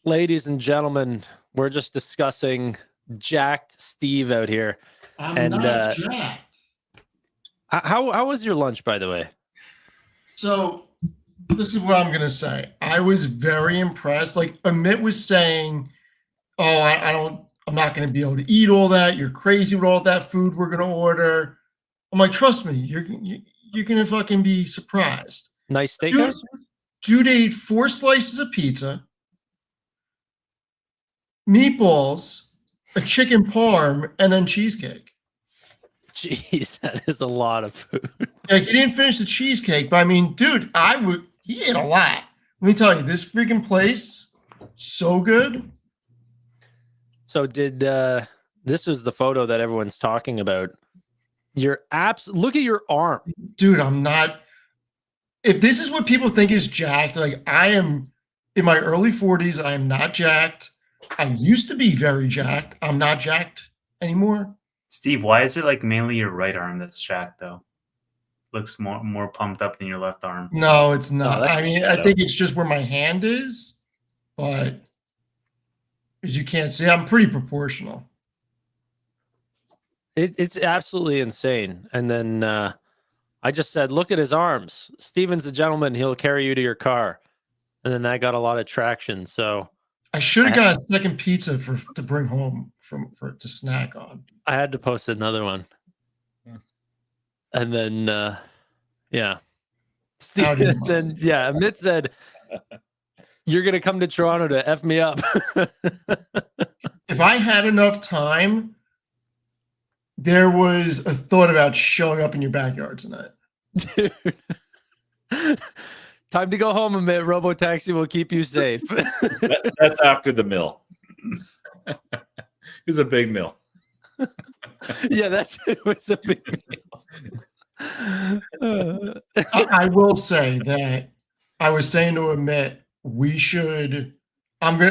Ladies and gentlemen, we're just discussing jacked Steve out here. I'm not jacked. How was your lunch, by the way? So this is what I'm gonna say. I was very impressed. Like Amit was saying, "Oh, I'm not gonna be able to eat all that. You're crazy with all that food we're gonna order." I'm like, trust me, you're gonna fucking be surprised. Nice steakhouse? Dude ate 4 slices of pizza, meatballs, a chicken parm, and then cheesecake. Jeez, that is a lot of food. Like he didn't finish the cheesecake, but I mean, dude, he ate a lot. Let me tell you, this freaking place, so good. So this was the photo that everyone's talking about. Look at your arm. Dude, I'm not. If this is what people think is jacked, like I am in my early 40s, I am not jacked. I used to be very jacked. I'm not jacked anymore. Steve, why is it like mainly your right arm that's jacked though? Looks more pumped up than your left arm. No, it's not. Oh, I mean, I think it's just where my hand is, but as you can't see, I'm pretty proportional. It's absolutely insane. And then I just said, look at his arms. Steven's a gentleman. He'll carry you to your car. And then that got a lot of traction. So I should have got a second pizza to bring home to snack on. I had to post another one. And then, yeah. Amit said, you're going to come to Toronto to F me up. If I had enough time, there was a thought about showing up in your backyard tonight. Dude. Time to go home, Amit. Robo-taxi will keep you safe. That's after the mill. It's a big mill. Yeah, it was a big meal. I will say that I was saying to Amit,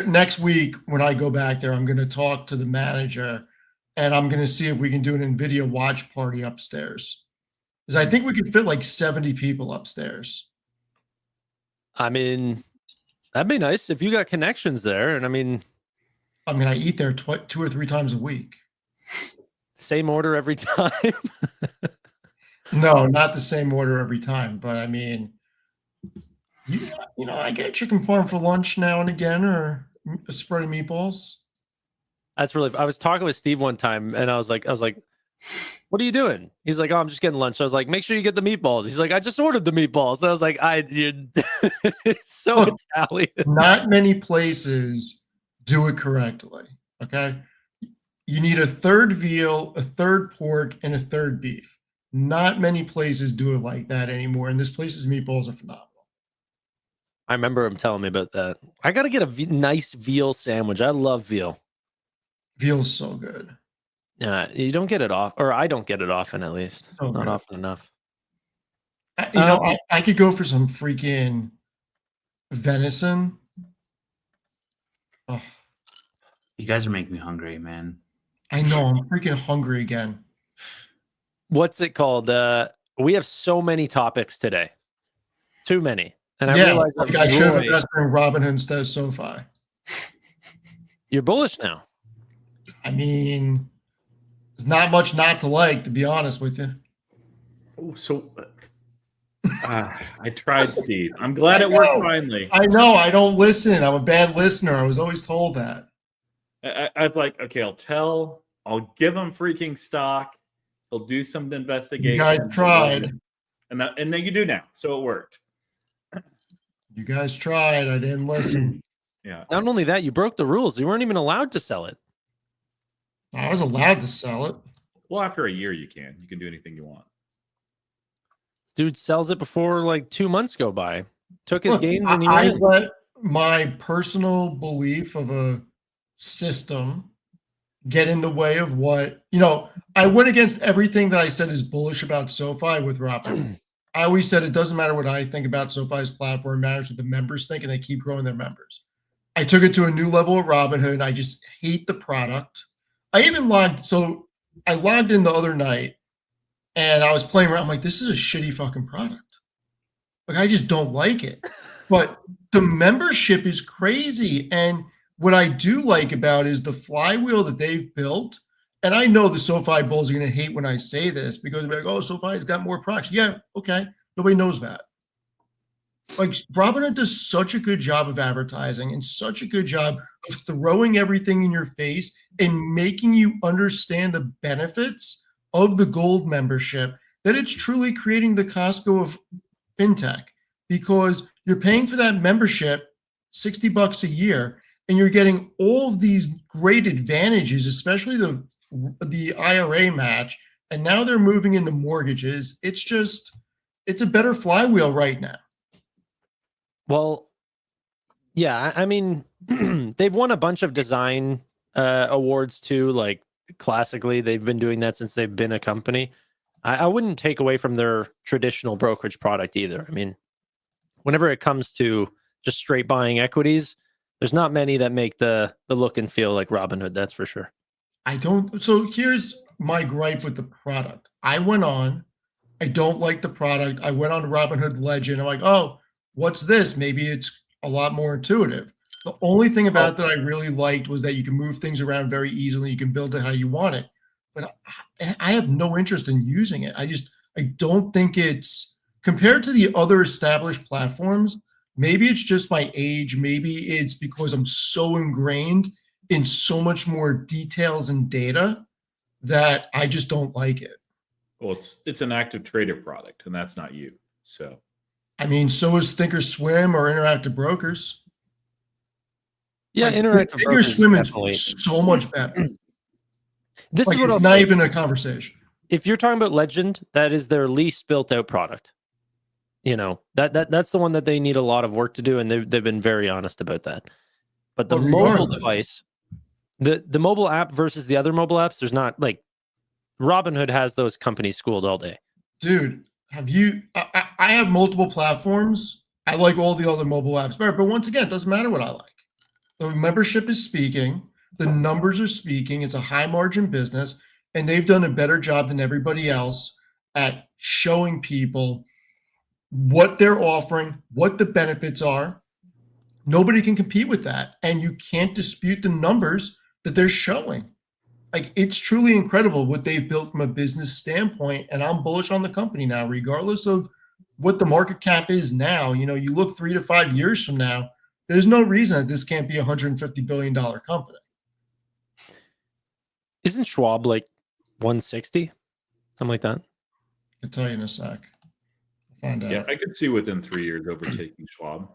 next week when I go back there, I'm gonna talk to the manager and I'm gonna see if we can do an NVIDIA watch party upstairs. Because I think we could fit like 70 people upstairs. I mean, that'd be nice if you got connections there. And I mean, I eat there 2 or 3 times a week. Same order every time? No, not the same order every time. But I mean, I get chicken parm for lunch now and again, or a spread of meatballs. That's really. I was talking with Steve one time, and I was like, "What are you doing?" He's like, "Oh, I'm just getting lunch." I was like, "Make sure you get the meatballs." He's like, "I just ordered the meatballs." And I was like, it's so Look, Italian. Not many places do it correctly. Okay, you need a third veal, a third pork, and a third beef. Not many places do it like that anymore, and this place's meatballs are phenomenal. I remember him telling me about that. I got to get a nice veal sandwich. I love veal. Veal's so good. Yeah, you don't get it off, or I don't get it often, at least. So not good. often enough. I could go for some freaking venison. Oh. You guys are making me hungry, man. I know. I'm freaking hungry again. What's it called? We have so many topics today. Too many. And I realized that I should have invested in Robinhood instead of SOFI. You're bullish now. I mean, there's not much not to like, to be honest with you. Oh, so I tried, Steve. I'm glad it worked finally. I know. I don't listen. I'm a bad listener. I was always told that. I was like, okay, I'll give him freaking stock. He'll do some investigation. You guys tried. And then you do now. So it worked. You guys tried. I didn't listen. Yeah. Not only that, you broke the rules. You weren't even allowed to sell it. I was allowed to sell it. Well, after a year, you can. You can do anything you want. Dude sells it before like 2 months go by. Took his gains and I let my personal belief of a system get in the way of what, I went against everything that I said is bullish about SOFI with Robin. I always said it doesn't matter what I think about SOFI's platform, it matters what the members think, and they keep growing their members. I took it to a new level at Robinhood. I just hate the product. I even logged in the other night and I was playing around. I'm like, this is a shitty fucking product. Like, I just don't like it. But the membership is crazy. And what I do like about is the flywheel that they've built. And I know the SoFi bulls are going to hate when I say this because they're like, oh, SoFi's got more products. Yeah, okay. Nobody knows that. Like Robinhood does such a good job of advertising and such a good job of throwing everything in your face and making you understand the benefits of the gold membership that it's truly creating the Costco of fintech, because you're paying for that membership $60 a year and you're getting all of these great advantages, especially the IRA match, and now they're moving into mortgages. It's a better flywheel right now. Well, yeah, I mean, they've won a bunch of design awards too. Like classically, they've been doing that since they've been a company. I wouldn't take away from their traditional brokerage product either. I mean, whenever it comes to just straight buying equities, there's not many that make the look and feel like Robinhood. That's for sure. So here's my gripe with the product. I don't like the product. I went on to Robinhood Legend. I'm like, oh, what's this? Maybe it's a lot more intuitive. The only thing about it that I really liked was that you can move things around very easily. You can build it how you want it. But I have no interest in using it. I don't think it's, compared to the other established platforms, maybe it's just my age. Maybe it's because I'm so ingrained in so much more details and data that I just don't like it. Well, it's an active trader product, and that's not you. So, I mean, so is Thinkorswim or Interactive Brokers. Yeah, Like, Interactive Brokers Thinkorswim definitely. is so much better. This Like, is what it's I'll not say. even a conversation. If you're talking about Legend, that is their least built out product. You know, that's the one that they need a lot of work to do, and they've been very honest about that. But the But mobile regardless, device, the mobile app versus the other mobile apps, there's not like Robinhood has those companies schooled all day. dude, I have multiple platforms. I like all the other mobile apps better, but once again, it doesn't matter what I like. The membership is speaking, the numbers are speaking. It's a high margin business, and they've done a better job than everybody else at showing people what they're offering, what the benefits are. Nobody can compete with that, and you can't dispute the numbers that they're showing. Like, it's truly incredible what they've built from a business standpoint, and I'm bullish on the company now, regardless of what the market cap is now. You know, you look 3 to 5 years from now, there's no reason that this can't be a $150 billion company. Isn't Schwab like 160? Something like that. I'll tell you in a sec. I'll find out. yeah, I could see within 3 years overtaking Schwab.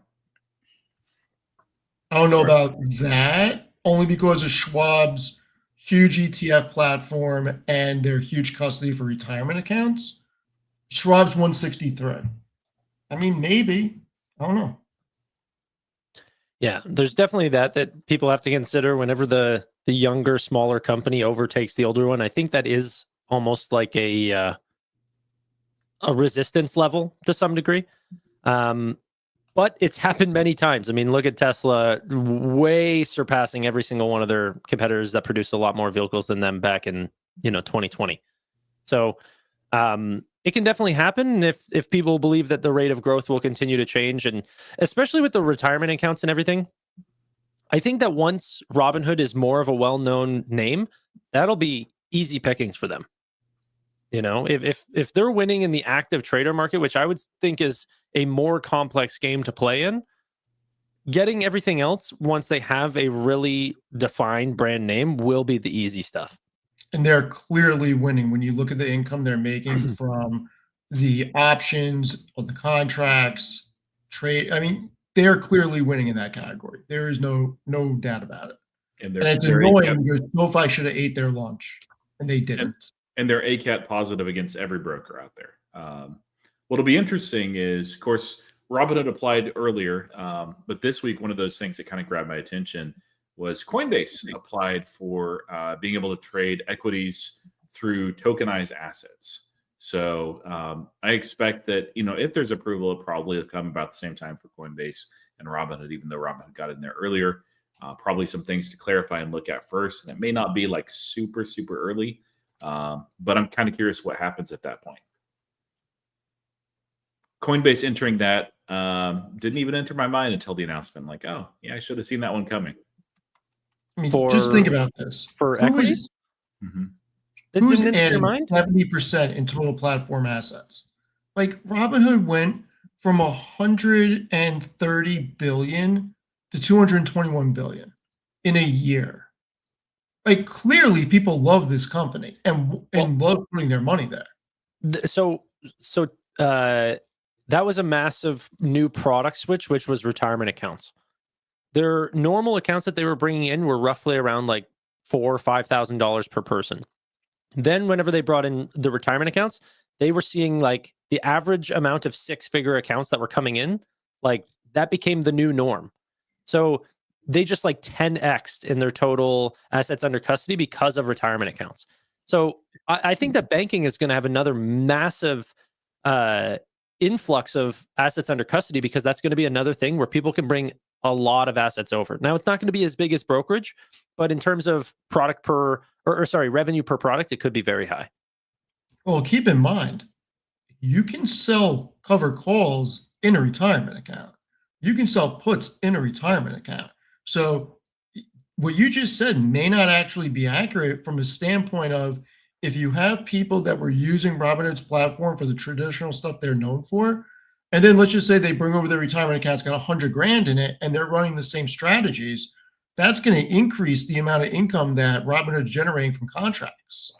I don't know about that, only because of Schwab's huge ETF platform and their huge custody for retirement accounts. Schwab's 163. I mean, maybe. I don't know. Yeah, there's definitely that people have to consider whenever the younger, smaller company overtakes the older one. I think that is almost like a resistance level to some degree. But it's happened many times. I mean, look at Tesla, way surpassing every single one of their competitors that produce a lot more vehicles than them back in 2020. So it can definitely happen if people believe that the rate of growth will continue to change, and especially with the retirement accounts and everything. I think that once Robinhood is more of a well-known name, that'll be easy pickings for them. You know, if they're winning in the active trader market, which I would think is a more complex game to play in, getting everything else once they have a really defined brand name will be the easy stuff. And they're clearly winning when you look at the income they're making from the options or the contracts, trade. I mean, they're clearly winning in that category. There is no doubt about it. And And it's annoying because SoFi should have ate their lunch, and they didn't. And they're ACAT positive against every broker out there. What'll be interesting is, of course, Robinhood applied earlier, but this week, one of those things that kind of grabbed my attention was Coinbase applied for being able to trade equities through tokenized assets. So I expect that, if there's approval, it probably will come about the same time for Coinbase and Robinhood, even though Robinhood got in there earlier. Probably some things to clarify and look at first. And it may not be like super, super early, but I'm kind of curious what happens at that point. Coinbase entering that didn't even enter my mind until the announcement. Like, oh, yeah, I should have seen that one coming. I mean, For just think about this. for Who is equities. Mhm. It who's didn't enter your adding mind. 70% in total platform assets? Like Robinhood went from 130 billion to 221 billion in a year. Like clearly people love this company and love putting their money there. So uh, that was a massive new product switch, which was retirement accounts. Their normal accounts that they were bringing in were roughly around like $4,000 or $5,000 per person. Then, whenever they brought in the retirement accounts, they were seeing like the average amount of 6-figure accounts that were coming in, like that became the new norm. So they just like 10x'd in their total assets under custody because of retirement accounts. So I think that banking is going to have another massive influx of assets under custody, because that's going to be another thing where people can bring a lot of assets over. Now, it's not going to be as big as brokerage, but in terms of product per, or sorry, revenue per product, it could be very high. Well, keep in mind, you can sell cover calls in a retirement account. You can sell puts in a retirement account. So what you just said may not actually be accurate from a standpoint of, if you have people that were using Robinhood's platform for the traditional stuff they're known for, and then let's just say they bring over their retirement accounts, got 100 grand in it, and they're running the same strategies, that's going to increase the amount of income that Robinhood's generating from contracts.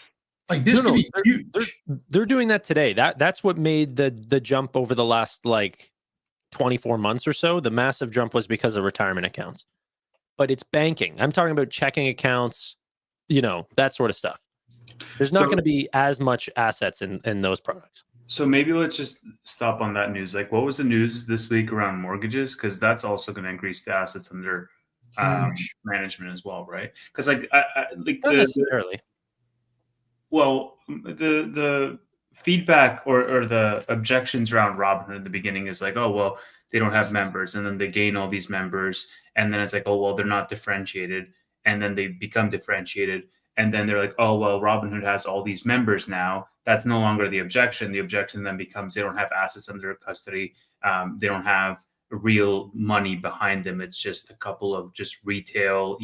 Like this could be huge. They're doing that today. That's what made the jump over the last like 24 months or so. The massive jump was because of retirement accounts. But it's banking. I'm talking about checking accounts, that sort of stuff. There's not going to be as much assets in those products. So maybe let's just stop on that news. Like, what was the news this week around mortgages? Because that's also going to increase the assets under management as well, right? Because like Not necessarily. Well, the feedback or the objections around Robinhood in the beginning is like, oh, well, they don't have members, and then they gain all these members, and then it's like, oh, well, they're not differentiated, and then they become differentiated, and then they're like, oh, well, Robinhood has all these members now. That's no longer the objection. The objection then becomes they don't have assets under custody. They don't have real money behind them. It's just a couple of just retail,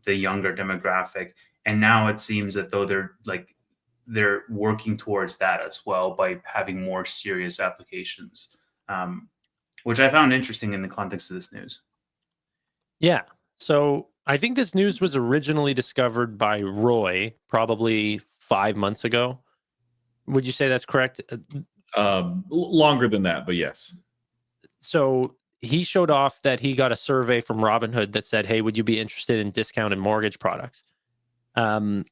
the younger demographic. And now it seems that though they're working towards that as well by having more serious applications, which I found interesting in the context of this news. Yeah. So I think this news was originally discovered by Roy probably 5 months ago. Would you say that's correct? Longer than that, but yes. So he showed off that he got a survey from Robinhood that said, hey, would you be interested in discounted mortgage products? And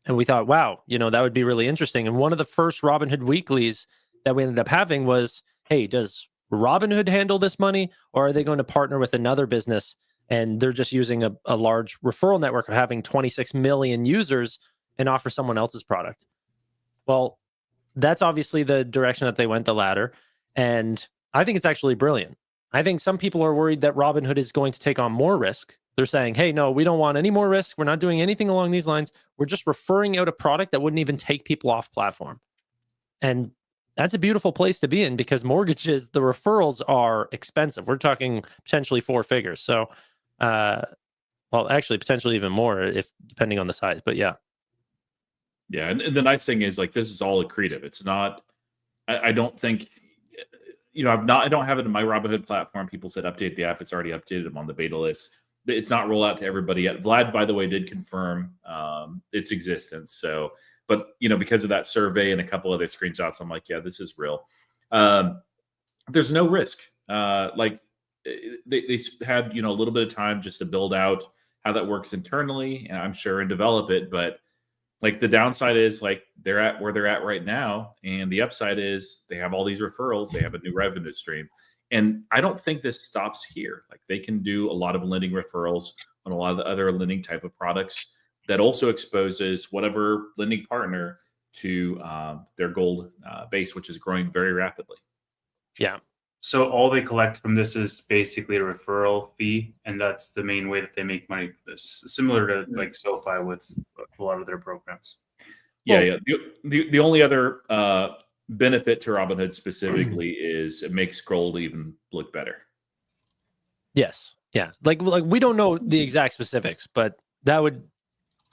we thought, wow, that would be really interesting. And one of the first Robinhood weeklies that we ended up having was, hey, does Robinhood handle this money, or are they going to partner with another business and they're just using a large referral network of having 26 million users and offer someone else's product? Well, that's obviously the direction that they went, the latter. And I think it's actually brilliant. I think some people are worried that Robinhood is going to take on more risk. They're saying, hey, no, we don't want any more risk. We're not doing anything along these lines. We're just referring out a product that wouldn't even take people off platform. And that's a beautiful place to be in, because mortgages, the referrals are expensive. We're talking potentially 4 figures. So, well, actually, potentially even more if depending on the size. But yeah. Yeah. And the nice thing is, like, this is all accretive. It's not, I don't think, I don't have it in my Robinhood platform. People said update the app. It's already updated. I'm on the beta list. It's not rolled out to everybody yet. Vlad, by the way, did confirm its existence. So, but because of that survey and a couple other screenshots, I'm like, yeah, this is real. There's no risk. Like they had a little bit of time just to build out how that works internally, and I'm sure, and develop it. But like the downside is like they're at where they're at right now, and the upside is they have all these referrals. They have a new revenue stream. And I don't think this stops here. Like they can do a lot of lending referrals on a lot of the other lending type of products that also exposes whatever lending partner to their gold base, which is growing very rapidly. Yeah. So all they collect from this is basically a referral fee, and that's the main way that they make money. Similar to like SOFI with a lot of their programs. Yeah. The only other benefit to Robinhood specifically is it makes gold even look better. Yes. Yeah, like we don't know the exact specifics, but that would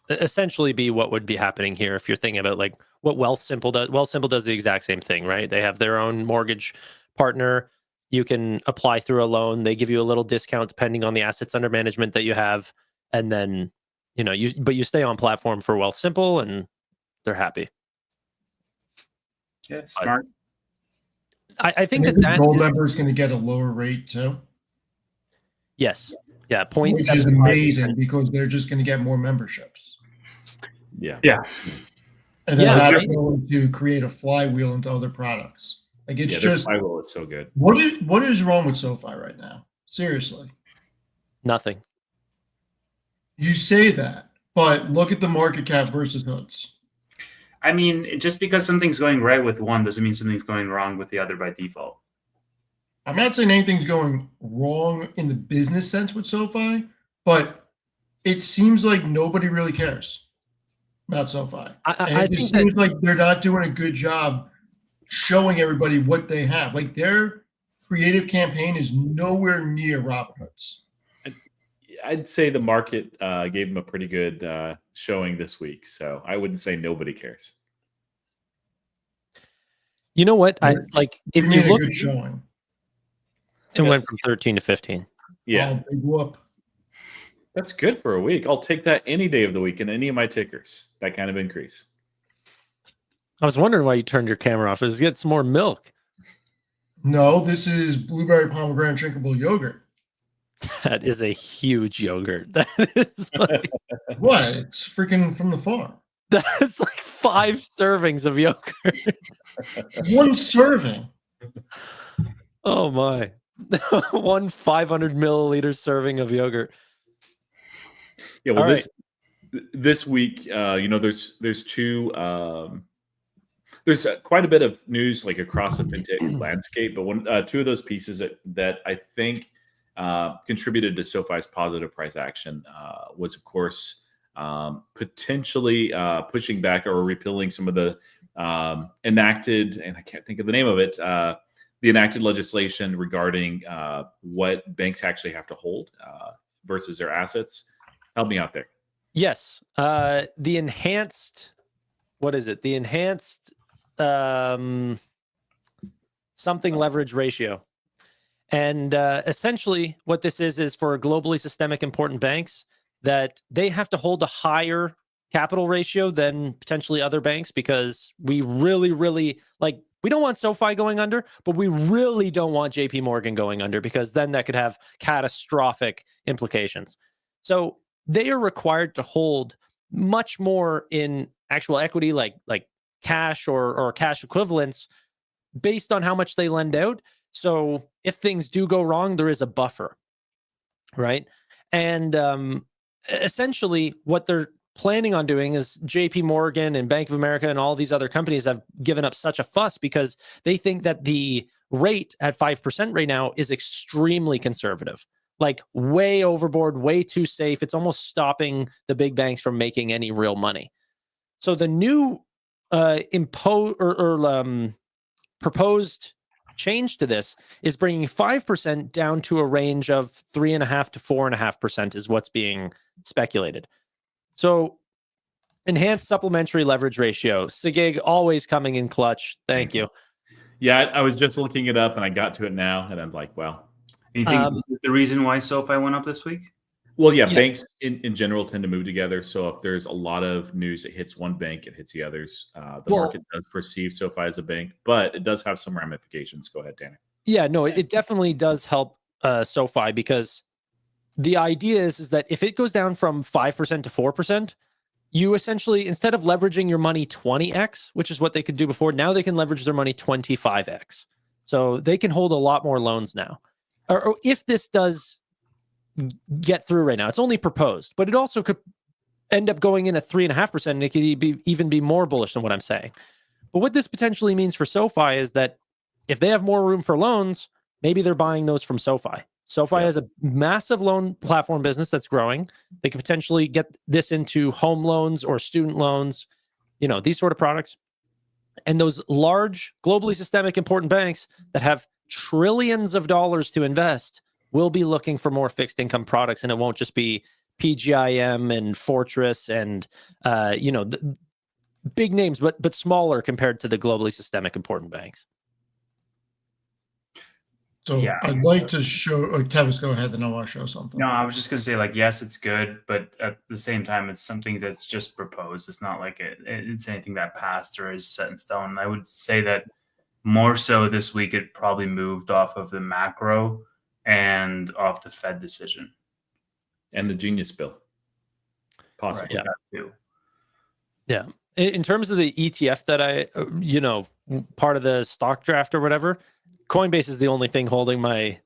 essentially be what would be happening here if you're thinking about like what Wealthsimple does. Wealthsimple does the exact same thing, right? They have their own mortgage partner. You can apply through a loan. They give you a little discount depending on the assets under management that you have, and then you stay on platform for Wealthsimple, and they're happy. Yeah, smart. I think And that gold is, member is going to get a lower rate too, yes, yeah, which is 0.75%. amazing because they're just going to get more memberships. Yeah. Yeah. And then Yeah, that's right. going to create a flywheel into other products. Like it's Yeah, their just flywheel is so good. what is wrong with SoFi right now? Seriously. Nothing. You say that, but look at the market cap versus hoods. I mean, just because something's going right with one doesn't mean something's going wrong with the other by default. I'm not saying anything's going wrong in the business sense with SoFi, but it seems like nobody really cares about SoFi. And I it think just that seems like they're not doing a good job showing everybody what they have. Like their creative campaign is nowhere near Robinhood's. I'd say the market gave them a pretty good showing this week, so I wouldn't say nobody cares. you know what I like if You you made a look, good showing. it went from 13 to 15. Yeah, Oh, big whoop. that's good for a week. I'll take that any day of the week in any of my tickers. That kind of increase. I was wondering why you turned your camera off. It was to get some more milk. No, this is blueberry pomegranate drinkable yogurt. That is a huge yogurt. That is like What? It's freaking from the farm. that's like 5 servings of yogurt. One serving. Oh my. One 500 milliliter serving of yogurt. Yeah, well, All this week, there's two. There's quite a bit of news like across the fintech landscape, but two of those pieces that I think contributed to SoFi's positive price action was, of course, potentially pushing back or repealing some of the enacted, and I can't think of the name of it, the enacted legislation regarding what banks actually have to hold versus their assets. Help me out there. Yes. The enhanced, what is it? The enhanced something leverage ratio. And essentially what this is for globally systemic important banks that they have to hold a higher capital ratio than potentially other banks because we really, really we don't want SoFi going under, but we really don't want JP Morgan going under because then that could have catastrophic implications. So they are required to hold much more in actual equity, like cash or cash equivalents based on how much they lend out. So if things do go wrong, there is a buffer, right? And essentially what they're planning on doing is JP Morgan and Bank of America and all these other companies have given up such a fuss because they think that the rate at 5% right now is extremely conservative, like way overboard, way too safe. It's almost stopping the big banks from making any real money. So the new proposed change to this is bringing 5% down to a range of 3.5% to 4.5% is what's being speculated. So enhanced supplementary leverage ratio. Sigig always coming in clutch. Thank you. Yeah, I was just looking it up and I got to it now and I'm like, wow. And you think this is the reason why SoFi went up this week? Well, yeah, banks in general tend to move together. So if there's a lot of news that hits one bank, it hits the others. The market does perceive SoFi as a bank, but it does have some ramifications. Go ahead, Danny. Yeah, no, it definitely does help SoFi because the idea is that if it goes down from 5% to 4%, you essentially, instead of leveraging your money 20x, which is what they could do before, now they can leverage their money 25x. So they can hold a lot more loans now. Or if this does get through right now, it's only proposed, but it also could end up going in at 3.5%, and it could even be more bullish than what I'm saying. But what this potentially means for SoFi is that if they have more room for loans, maybe they're buying those from SoFi. SoFi has a massive loan platform business that's growing. They could potentially get this into home loans or student loans, these sort of products. And those large, globally systemic important banks that have trillions of dollars to invest will be looking for more fixed income products, and it won't just be PGIM and Fortress and big names, but smaller compared to the globally systemic important banks. So Yeah. I'd like to show, or Tevis, go ahead, then I want to show something. No, I was just going to say, like, yes, it's good, but at the same time, it's something that's just proposed. It's not like it's anything that passed or is set in stone. I would say that more so this week, it probably moved off of the macro and off the Fed decision. And the Genius bill. Possibly. Right, that too. Yeah. In terms of the ETF that I, part of the stock draft or whatever, Coinbase is the only thing holding my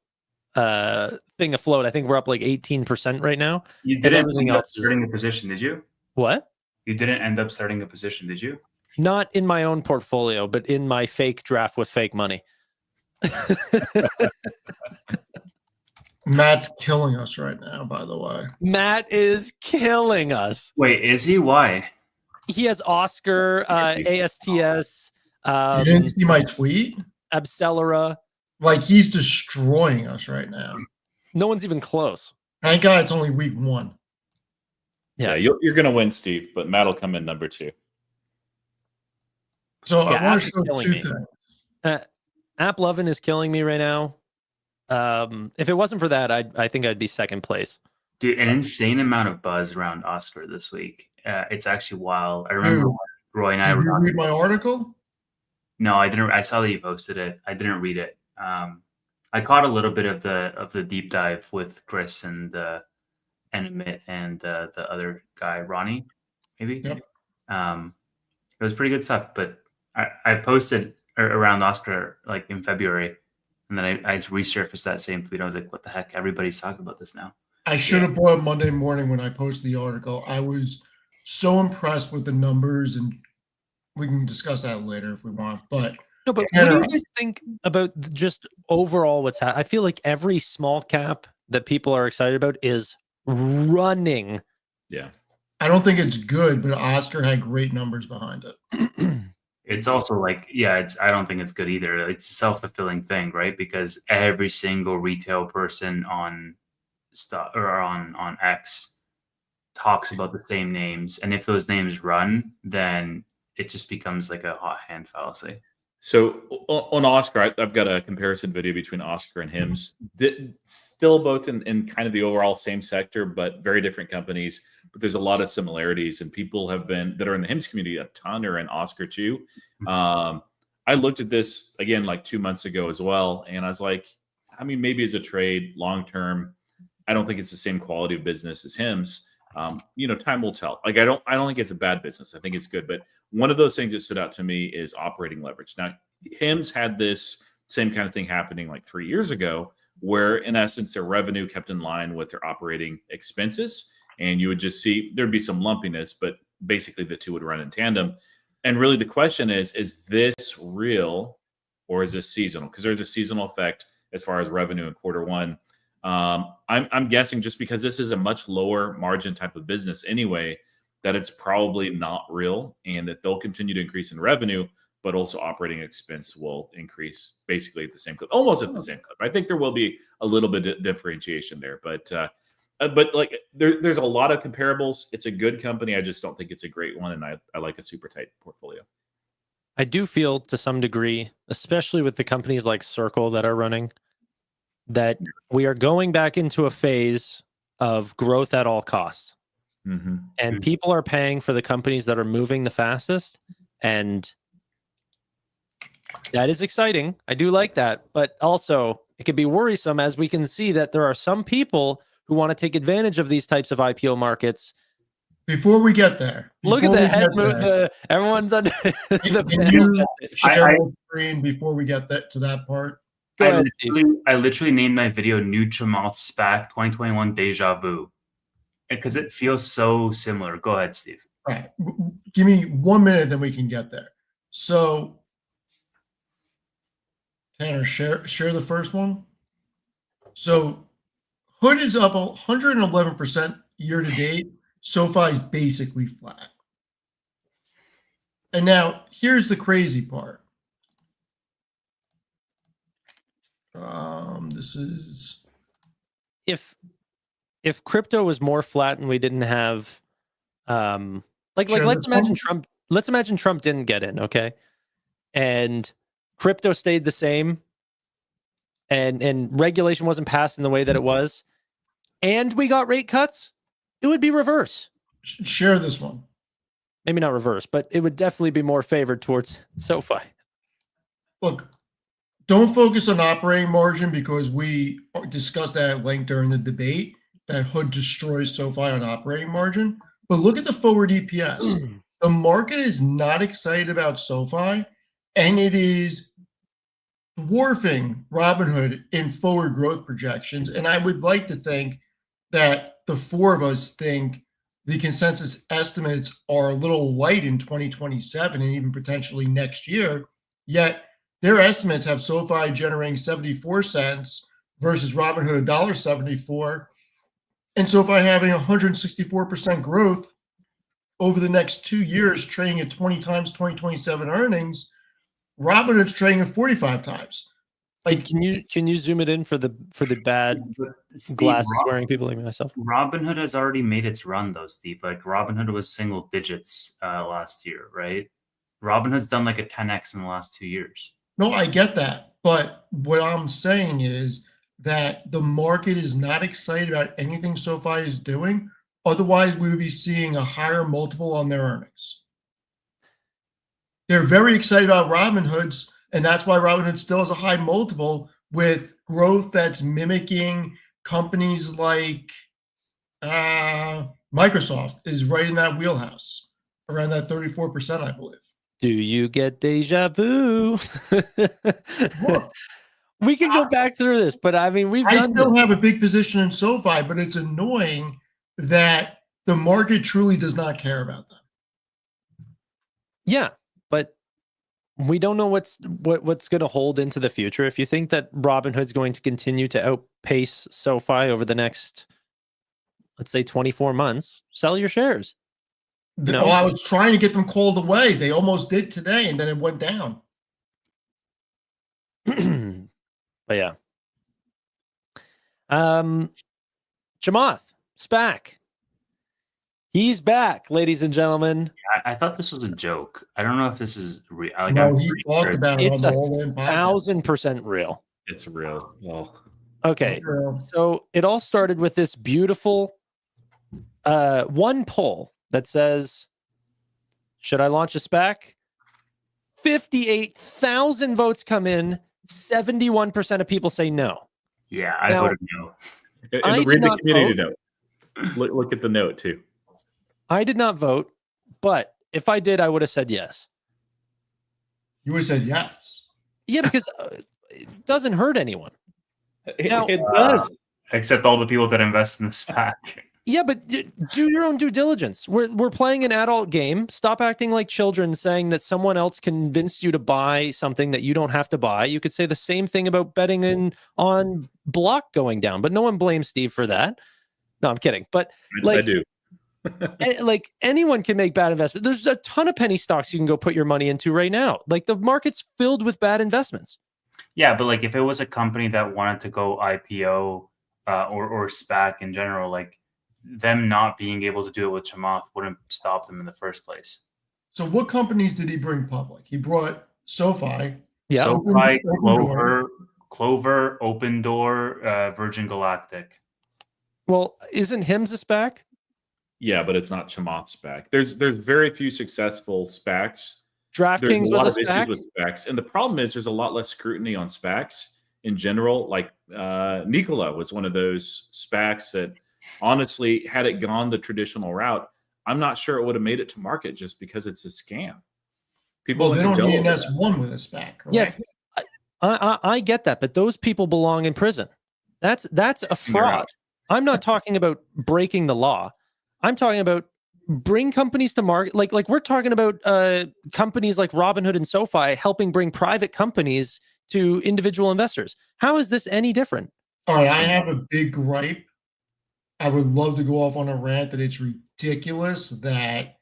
thing afloat. I think we're up like 18% right now. You didn't everything end up else is- starting a position, did you? What? You didn't end up starting a position, did you? Not in my own portfolio, but in my fake draft with fake money. Matt's killing us right now, by the way. Matt is killing us. Wait, is he? Why? He has Oscar, ASTS, You didn't see my tweet? Abcelera. Like, he's destroying us right now. No one's even close. Thank God it's only week 1. Yeah, you're going to win, Steve, but Matt will come in number 2. So Yeah, I want App's to show killing 2 me. things. App Lovin is killing me right now. If it wasn't for that, I think I'd be second place. Dude, an insane amount of buzz around Oscar this week. It's actually wild. I remember Dude, Roy and I Did were you talking. read my article? No, I didn't. I saw that you posted it. I didn't read it. I caught a little bit of the deep dive with Chris and Amit and the other guy, Ronnie, maybe. Yep. It was pretty good stuff. But I posted around Oscar like in February, and then I resurfaced that same tweet. I was like, "What the heck? Everybody's talking about this now." I should have brought it Monday morning when I posted the article. I was so impressed with the numbers, and we can discuss that later if we want. But No, but Yeah, what do no. you guys think about just overall what's happening? I feel like every small cap that people are excited about is running. Yeah. I don't think it's good, but Oscar had great numbers behind it. It's also like, yeah, I don't think it's good either. It's a self-fulfilling thing, right? Because every single retail person on stuff or on X talks about the same names. And if those names run, then it just becomes like a hot hand fallacy. So on Oscar, I've got a comparison video between Oscar and Hims. Still both in kind of the overall same sector, but very different companies. But there's a lot of similarities, and people have been that are in the Hims community a ton are in Oscar too. I looked at this again like 2 months ago as well, and I was like, I mean, maybe as a trade long term, I don't think it's the same quality of business as Hims. Time will tell. Like I don't think it's a bad business. I think it's good. But one of those things that stood out to me is operating leverage. Now, Hims had this same kind of thing happening like 3 years ago, where in essence their revenue kept in line with their operating expenses, and you would just see there'd be some lumpiness, but basically the two would run in tandem. And really, the question is this real or is this seasonal? Because there's a seasonal effect as far as revenue in quarter one. I'm guessing just because this is a much lower margin type of business anyway, that it's probably not real, and that they'll continue to increase in revenue, but also operating expense will increase basically at the same clip, almost at the same clip. I think there will be a little bit of differentiation there, but like there's a lot of comparables. It's a good company. I just don't think it's a great one, and I like a super tight portfolio. I do feel to some degree, especially with the companies like Circle that are running, that we are going back into a phase of growth at all costs. Mm-hmm. And people are paying for the companies that are moving the fastest. And that is exciting. I do like that. But also, it can be worrisome, as we can see that there are some people who want to take advantage of these types of IPO markets. Before we get there, Look at the head move. Everyone's under Can you share the screen before we get to that part? Go ahead, Steve. I literally named my video Nutrimoth SPAC 2021 Deja Vu because it feels so similar. Go ahead, Steve. All right. Give me 1 minute, then we can get there. So, Tanner, share the first one. So, Hood is up 111% year to date. SoFi is basically flat. And now, here's the crazy part. This is if crypto was more flat and we didn't have let's imagine Trump didn't get in, okay? And crypto stayed the same and regulation wasn't passed in the way that it was, and we got rate cuts, it would be reverse. Share this one. Maybe not reverse, but it would definitely be more favored towards SoFi. Look, don't focus on operating margin because we discussed that at length during the debate that Hood destroys SoFi on operating margin. But look at the forward EPS. The market is not excited about SoFi, and it is dwarfing Robinhood in forward growth projections. And I would like to think that the four of us think the consensus estimates are a little light in 2027 and even potentially next year. Yet their estimates have SoFi generating 74 cents versus Robinhood $1.74, and SoFi having 164% growth over the next 2 years, trading at 20 times 2027 earnings. Robinhood's trading at 45 times. Like, can you zoom it in for the bad Steve, glasses wearing people like myself? Robinhood has already made its run, though, Steve. Like, Robinhood was single digits last year, right? Robinhood's done like a 10x in the last 2 years. no, I get that. But what I'm saying is that the market is not excited about anything SoFi is doing. Otherwise, we would be seeing a higher multiple on their earnings. They're very excited about Robinhood's, and that's why Robinhood still has a high multiple with growth that's mimicking companies like Microsoft is right in that wheelhouse, around that 34%, I believe. Do you get deja vu? Look, We can go back through this, but I mean, I still have a big position in SoFi, but it's annoying that the market truly does not care about them. Yeah, but we don't know what's going to hold into the future. If you think that Robinhood's going to continue to outpace SoFi over the next, let's say, 24 months, sell your shares. No, I was trying to get them called away. They almost did today, and then it went down. But yeah. Chamath, SPAC. He's back, ladies and gentlemen. I thought this was a joke. I don't know if this is real. Like, No, he talked about it It's on the All-In podcast. 1,000% real. It's real. Well, Okay, It's real. so it all started with this beautiful one poll that says, should I launch a SPAC? 58,000 votes come in. 71% of people say no. Yeah, I Now, voted no. I read did the not community note. Look at the note too. I did not vote, but if I did, I would have said yes. You would have said yes. Yeah, because it doesn't hurt anyone. Now- It does. Except all the people that invest in the SPAC. Yeah, but do your own due diligence. We're playing an adult game. Stop acting like children saying that someone else convinced you to buy something that you don't have to buy. You could say the same thing about betting on Block going down, but no one blames Steve for that. No, I'm kidding. But I do. like anyone can make bad investments. There's a ton of penny stocks you can go put your money into right now. Like the market's filled with bad investments. Yeah, but like if it was a company that wanted to go IPO or SPAC in general, like them not being able to do it with Chamath wouldn't stop them in the first place. So what companies did he bring public? He brought SoFi. Yeah. SoFi, Open Clover, Open Door, Virgin Galactic. Well, isn't Hims a SPAC? Yeah, but it's not Chamath's SPAC. There's very few successful SPACs. There's DraftKings a lot was of a SPAC. issues with SPACs, and the problem is there's a lot less scrutiny on SPACs in general. Like Nikola was one of those SPACs that, honestly, had it gone the traditional route, I'm not sure it would have made it to market just because it's a scam. People Well, they went to don't jail need an over that. S1 with a SPAC. Correct? Yes, I get that, but those people belong in prison. That's a fraud. I'm not talking about breaking the law. I'm talking about bring companies to market. Like we're talking about companies like Robinhood and SoFi helping bring private companies to individual investors. How is this any different? All right, I have a big gripe. I would love to go off on a rant that it's ridiculous that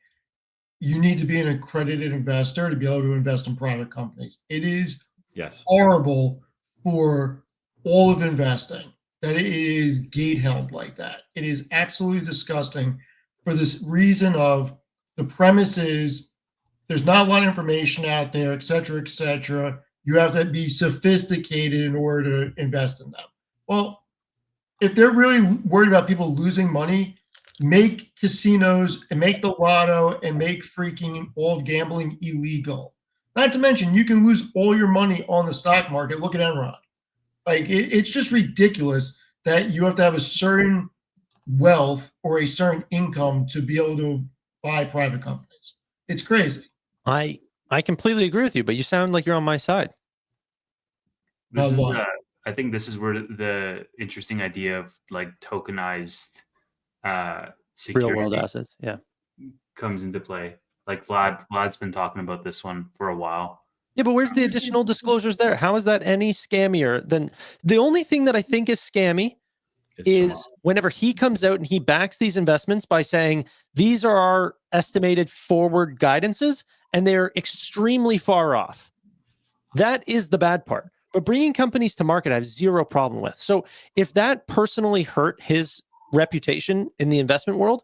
you need to be an accredited investor to be able to invest in private companies. It is Yes. horrible for all of investing. that it is gate held like that. It is absolutely disgusting for this reason of the premise is there's not a lot of information out there, et cetera, et cetera. You have to be sophisticated in order to invest in them. Well, if they're really worried about people losing money, make casinos and make the lotto and make freaking all of gambling illegal. Not to mention, you can lose all your money on the stock market. Look at Enron. Like, it's just ridiculous that you have to have a certain wealth or a certain income to be able to buy private companies. It's crazy. I completely agree with you, but you sound like you're on my side. This is I think this is where the interesting idea of like tokenized security Real world assets. Yeah. comes into play. Like Vlad's been talking about this one for a while. Yeah, but where's the additional disclosures there? How is that any scammier than the only thing that I think is scammy is whenever he comes out and he backs these investments by saying these are our estimated forward guidances and they're extremely far off. That is the bad part. But bringing companies to market, I have zero problem with. So if that personally hurt his reputation in the investment world,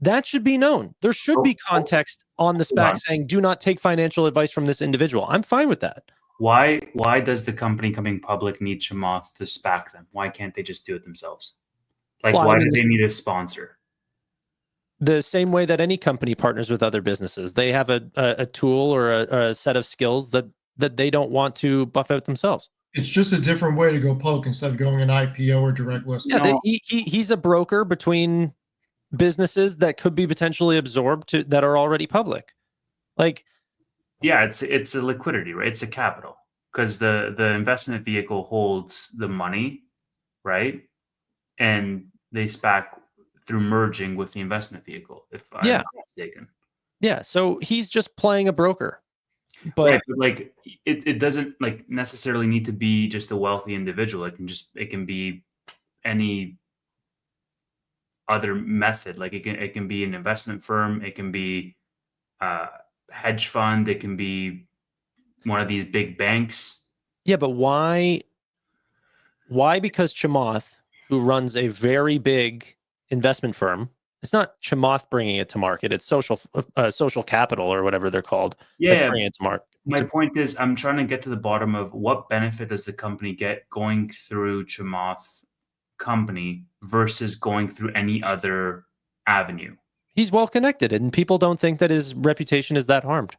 that should be known. There should be context on the SPAC saying, do not take financial advice from this individual. I'm fine with that. Why does the company coming public need Chamath to SPAC them? Why can't they just do it themselves? Like, Well, why do they need a sponsor? The same way that any company partners with other businesses. They have a tool or a set of skills that they don't want to buff out themselves. It's just a different way to go public instead of going an IPO or direct listing. Yeah, he's a broker between businesses that could be potentially absorbed that are already public. Like, yeah, it's a liquidity, right? It's a capital because the investment vehicle holds the money, right? And they SPAC through merging with the investment vehicle, if I'm not mistaken. Yeah, so he's just playing a broker. But, right, but like it doesn't like necessarily need to be just a wealthy individual. It can be any other method. Like it can be an investment firm, it can be hedge fund, it can be one of these big banks. Yeah, but why because Chamath, who runs a very big investment firm, it's not Chamath bringing it to market, it's social capital or whatever they're called. Yeah, bringing it to market. My point is I'm trying to get to the bottom of what benefit does the company get going through Chamath's company versus going through any other avenue. He's well connected and people don't think that his reputation is that harmed.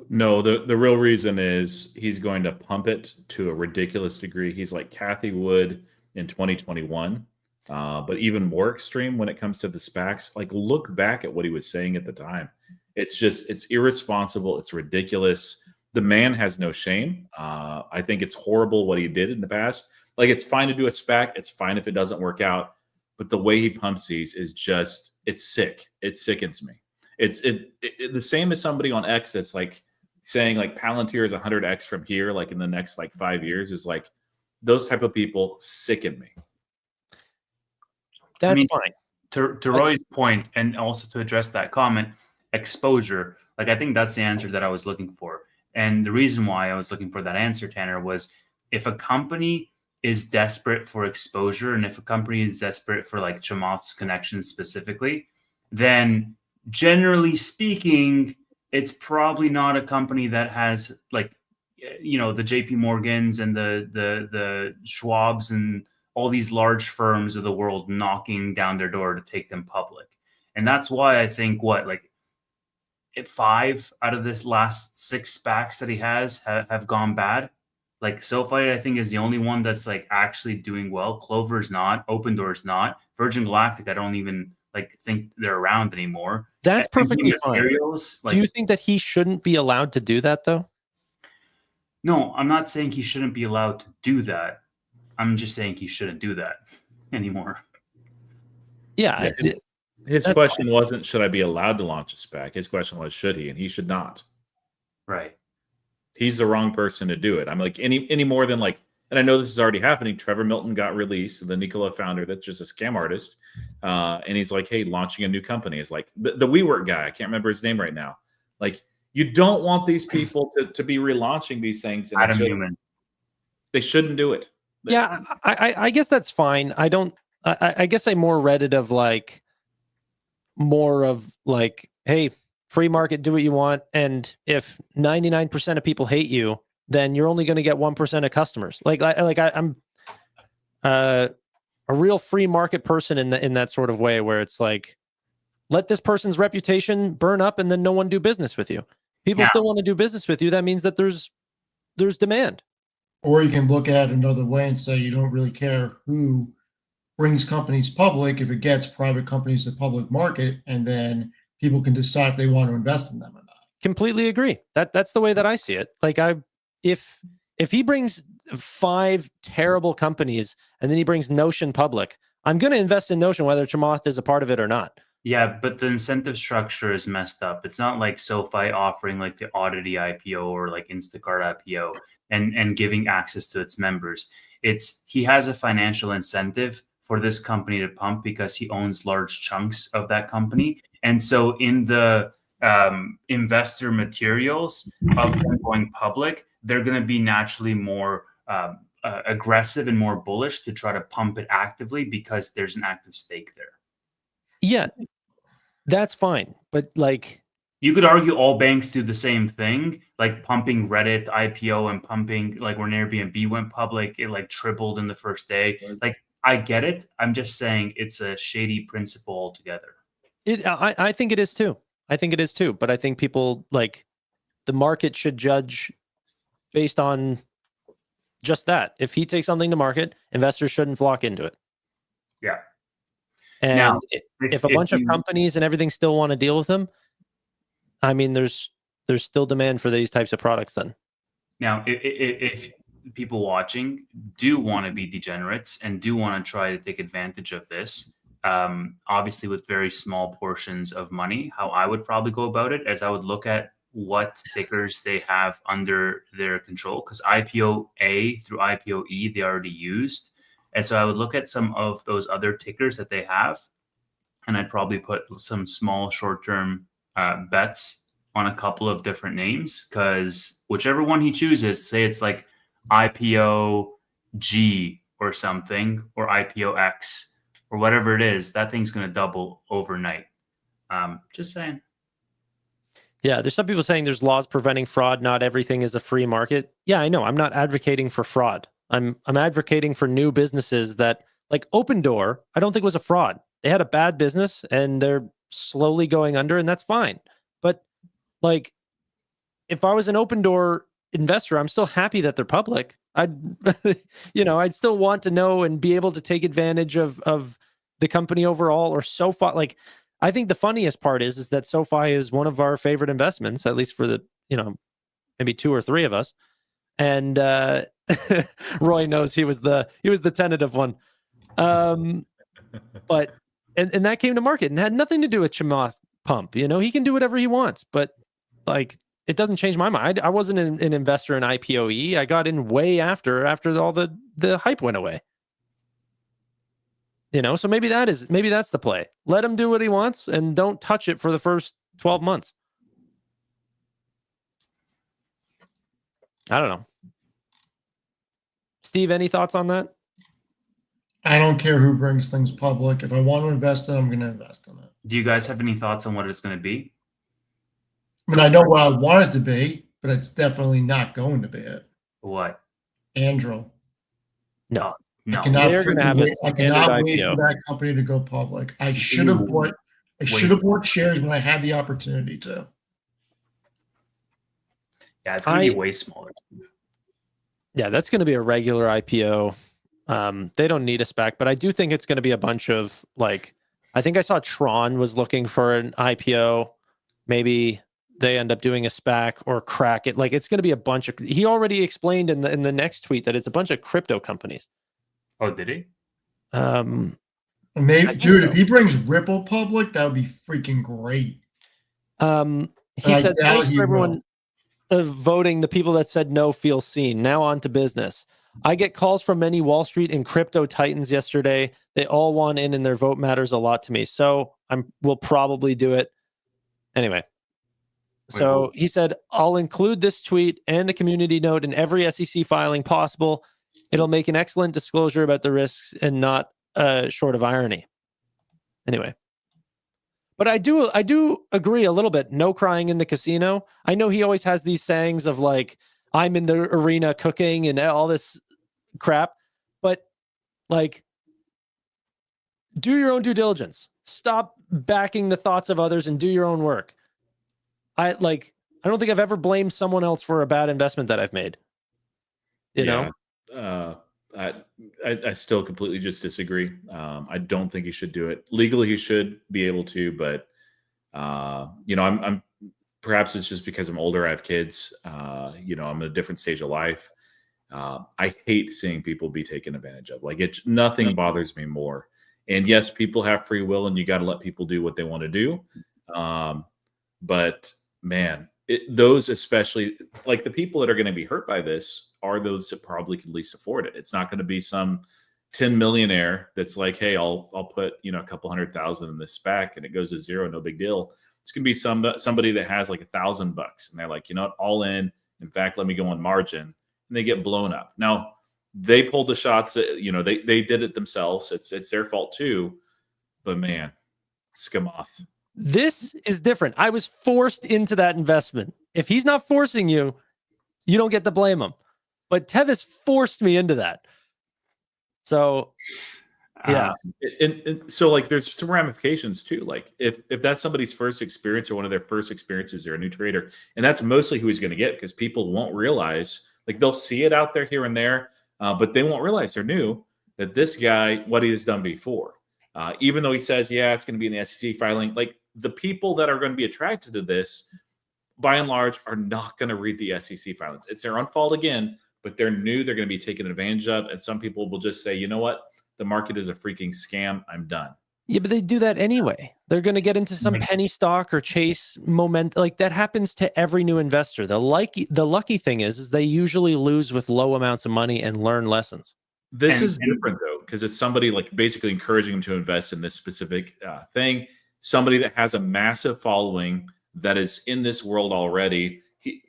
No, the real reason is he's going to pump it to a ridiculous degree. He's like Cathie Wood in 2021, but even more extreme when it comes to the SPACs. Like, look back at what he was saying at the time. It's irresponsible. It's ridiculous. The man has no shame. I think it's horrible what he did in the past. Like, it's fine to do a SPAC. It's fine if it doesn't work out. But the way he pumps these is just, it's sick. It sickens me. It's the same as somebody on X that's like saying like Palantir is 100X from here, like in the next like 5 years, is like those type of people sicken me. That's fine. To Roy's point, and also to address that comment, exposure. Like, I think that's the answer that I was looking for. And the reason why I was looking for that answer, Tanner, was if a company is desperate for exposure, and if a company is desperate for like Chamath's connections specifically, then generally speaking, it's probably not a company that has like, you know, the JP Morgans and the Schwabs and all these large firms of the world knocking down their door to take them public. And that's why I think like 5 out of this last 6 SPACs that he has have gone bad. Like SoFi, I think, is the only one that's like actually doing well. Clover's not. Open Door's not. Virgin Galactic, I don't even like think they're around anymore. That's perfectly fine. Like, do you think that he shouldn't be allowed to do that though? No, I'm not saying he shouldn't be allowed to do that. I'm just saying he shouldn't do that anymore. Yeah. His question wasn't, should I be allowed to launch a SPAC? His question was, should he? And he should not. Right. He's the wrong person to do it. I'm like any more than like, and I know this is already happening. Trevor Milton got released, the Nikola founder, that's just a scam artist. And he's like, hey, launching a new company. Is like the WeWork guy. I can't remember his name right now. Like, you don't want these people to be relaunching these things. And Adam Newman. They shouldn't do it. Yeah, I guess that's fine. I guess I more read it of like more of like, hey, free market, do what you want, and if 99% of people hate you, then you're only going to get 1% of customers. I'm a real free market person in that sort of way, where it's like, let this person's reputation burn up, and then no one do business with you. People Now- still want to do business with you. That means that there's demand. Or you can look at it another way and say you don't really care who brings companies public if it gets private companies to the public market, and then people can decide if they want to invest in them or not. Completely agree. That's the way that I see it. Like, if he brings 5 terrible companies and then he brings Notion public, I'm going to invest in Notion whether Chamath is a part of it or not. Yeah, but the incentive structure is messed up. It's not like SoFi offering like the Oddity IPO or like Instacart IPO and giving access to its members. He has a financial incentive for this company to pump because he owns large chunks of that company. And so in the investor materials of them going public, they're going to be naturally more aggressive and more bullish to try to pump it actively because there's an active stake there. Yeah, that's fine. But like, you could argue all banks do the same thing, like pumping Reddit IPO and pumping like when Airbnb went public, it like tripled in the first day. Like, I get it. I'm just saying it's a shady principle altogether. I think it is too. I think it is too. But I think people, like, the market should judge based on just that. If he takes something to market, investors shouldn't flock into it. Yeah. And Now, if a bunch of companies and everything still want to deal with them, I mean, there's still demand for these types of products then. Now, if people watching do want to be degenerates and do want to try to take advantage of this, obviously with very small portions of money, how I would probably go about it is I would look at what tickers they have under their control, because IPO A through IPO E, they already used. And so I would look at some of those other tickers that they have, and I'd probably put some small short-term bets on a couple of different names, because whichever one he chooses, say it's like IPO G or something, or IPO X or whatever it is, that thing's going to double overnight. Just saying. Yeah, there's some people saying there's laws preventing fraud. Not everything is a free market. Yeah, I know. I'm not advocating for fraud. I'm advocating for new businesses that, like Open Door, I don't think was a fraud. They had a bad business and they're slowly going under, and that's fine. But like, if I was an Open Door investor, I'm still happy that they're public. I'd still want to know and be able to take advantage of the company overall. Or SoFi. Like, I think the funniest part is that SoFi is one of our favorite investments, at least for the, maybe 2 or 3 of us. And Roy knows he was the tentative one. But and that came to market and had nothing to do with Chamath pump. He can do whatever he wants, but like, it doesn't change my mind. I wasn't an investor in IPOE. I got in way after all the hype went away. So maybe that's the play. Let him do what he wants and don't touch it for the first 12 months. I don't know. Steve, any thoughts on that? I don't care who brings things public. If I want to invest in it, I'm going to invest in it. Do you guys have any thoughts on what it's going to be? I mean, I know what I want it to be, but it's definitely not going to be it. What? Andril. No. I cannot They're gonna have a wait IPO. for that company to go public. I should have bought shares when I had the opportunity to. Yeah, it's going to be way smaller. Yeah, that's going to be a regular IPO. They don't need a SPAC, but I do think it's going to be a bunch of, like, I think I saw Tron was looking for an IPO. Maybe they end up doing a SPAC or crack it. Like, it's going to be a bunch of. He already explained in the next tweet that it's a bunch of crypto companies. Oh, did he? Maybe, dude, if he brings Ripple public, that would be freaking great. He said, "Thanks for everyone voting. The people that said no feel seen. Now on to business. I get calls from many Wall Street and crypto titans yesterday. They all want in, and their vote matters a lot to me. So we'll probably do it anyway." So he said, "I'll include this tweet and the community note in every SEC filing possible. It'll make an excellent disclosure about the risks and not short of irony. Anyway. But I do agree a little bit. No crying in the casino. I know he always has these sayings of like, I'm in the arena cooking and all this crap. But like, do your own due diligence. Stop backing the thoughts of others and do your own work. I don't think I've ever blamed someone else for a bad investment that I've made. You know? I still completely just disagree. I don't think he should do it. Legally, he should be able to, but I'm perhaps it's just because I'm older. I have kids. I'm in a different stage of life. I hate seeing people be taken advantage of. Like nothing bothers me more. And yes, people have free will, and you got to let people do what they want to do. But man, those especially, like the people that are going to be hurt by this are those that probably could least afford it. It's not going to be some 10 millionaire that's like, hey, I'll put a couple $100,000 in this SPAC and it goes to zero, no big deal. It's going to be somebody that has like $1,000 and they're like, all in. In fact, let me go on margin, and they get blown up. Now they pulled the shots. They did it themselves. It's their fault too. But man, Skamoth. This is different. I was forced into that investment. If he's not forcing you, you don't get to blame him. But Tevis forced me into that. So, yeah. And so, like, there's some ramifications too. Like, if that's somebody's first experience or one of their first experiences, they're a new trader, and that's mostly who he's going to get, because people won't realize, like, they'll see it out there here and there, but they won't realize they're new, that this guy, what he has done before. Even though he says, yeah, it's going to be in the SEC filing, like, the people that are going to be attracted to this, by and large, are not going to read the SEC filings. It's their own fault again, but they're new. They're going to be taken advantage of. And some people will just say, you know what? The market is a freaking scam. I'm done. Yeah, but they do that anyway. They're going to get into some penny stock or chase moment. Like, that happens to every new investor. The lucky thing is they usually lose with low amounts of money and learn lessons. This is different, though, because it's somebody like basically encouraging them to invest in this specific thing. Somebody that has a massive following that is in this world already.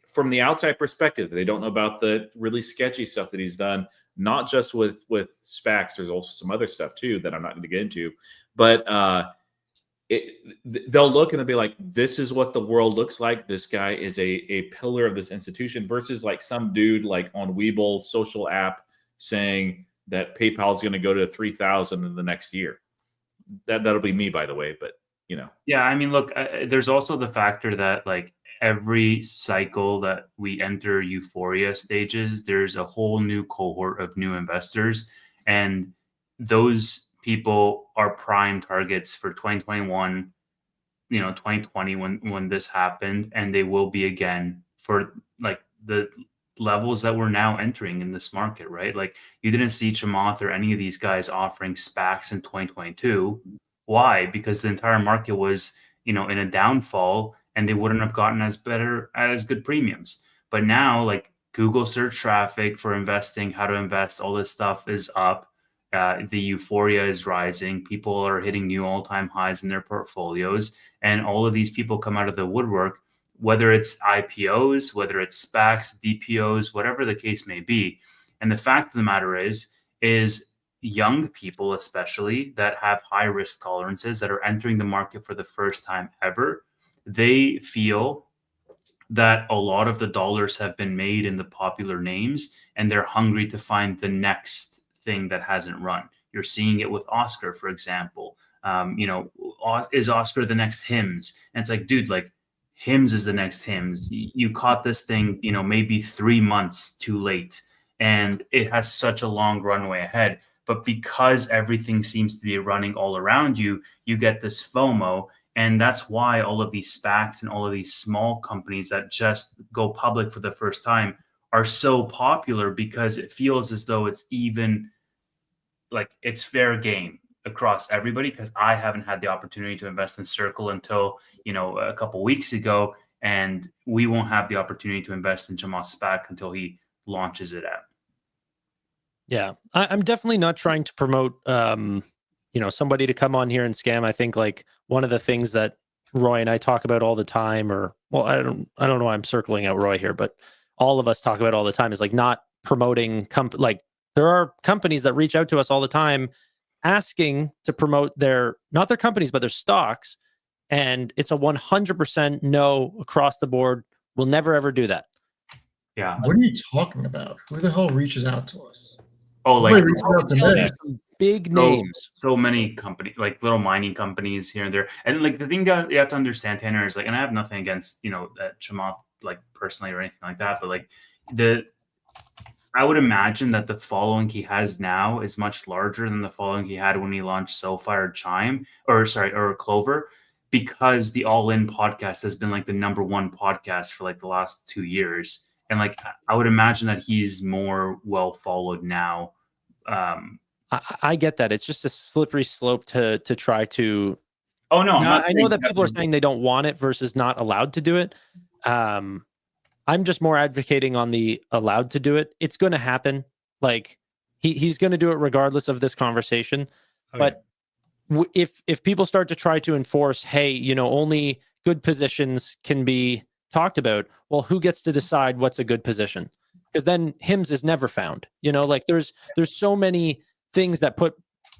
From the outside perspective, they don't know about the really sketchy stuff that he's done, not just with SPACs. There's also some other stuff too that I'm not going to get into. But they'll look and they'll be like, this is what the world looks like. This guy is a pillar of this institution, versus like some dude like on Weeble's social app saying that PayPal is going to go to 3,000 in the next year. That'll be me, by the way, but Yeah, I mean, look, there's also the factor that like every cycle that we enter euphoria stages, there's a whole new cohort of new investors, and those people are prime targets for 2021, 2020 when this happened, and they will be again for like the levels that we're now entering in this market, right? Like, you didn't see Chamath or any of these guys offering SPACs in 2022. Why? Because the entire market was, in a downfall, and they wouldn't have gotten as good premiums. But now, like, Google search traffic for investing, how to invest, all this stuff is up. The euphoria is rising. People are hitting new all-time highs in their portfolios. And all of these people come out of the woodwork, whether it's IPOs, whether it's SPACs, DPOs, whatever the case may be. And the fact of the matter is young people, especially that have high risk tolerances, that are entering the market for the first time ever, they feel that a lot of the dollars have been made in the popular names, and they're hungry to find the next thing that hasn't run. You're seeing it with Oscar, for example. Is Oscar the next Hims? And it's like, dude, like, Hims is the next Hims. You caught this thing, maybe 3 months too late, and it has such a long runway ahead. But because everything seems to be running all around you, you get this FOMO. And that's why all of these SPACs and all of these small companies that just go public for the first time are so popular, because it feels as though it's even like it's fair game across everybody. Because I haven't had the opportunity to invest in Circle until, a couple of weeks ago. And we won't have the opportunity to invest in Chamath's SPAC until he launches it out. Yeah, I'm definitely not trying to promote, somebody to come on here and scam. I think like one of the things that Roy and I talk about all the time, I don't know why I'm circling out Roy here, but all of us talk about all the time, is like not promoting like There are companies that reach out to us all the time asking to promote not their companies, but their stocks. And it's a 100% no across the board. We'll never, ever do that. Yeah. What are you talking about? Who the hell reaches out to us? Oh, like Nobody reaches out to Tell me. you some big names. So many companies, like little mining companies here and there. And like the thing that you have to understand, Tanner, is like, and I have nothing against, Chamath, like personally or anything like that, but like I would imagine that the following he has now is much larger than the following he had when he launched SoFi or or Clover, because the All In podcast has been like the #1 podcast for like the last 2 years. And like, I would imagine that he's more well followed now. I get that. It's just a slippery slope to try to. Oh no, I know that people are saying they don't want it versus not allowed to do it. I'm just more advocating on the allowed to do it. It's going to happen. Like he's going to do it regardless of this conversation. Okay. But if people start to try to enforce, hey, only good positions can be talked about, well, who gets to decide what's a good position? Because then HIMS is never found. Like there's so many things that put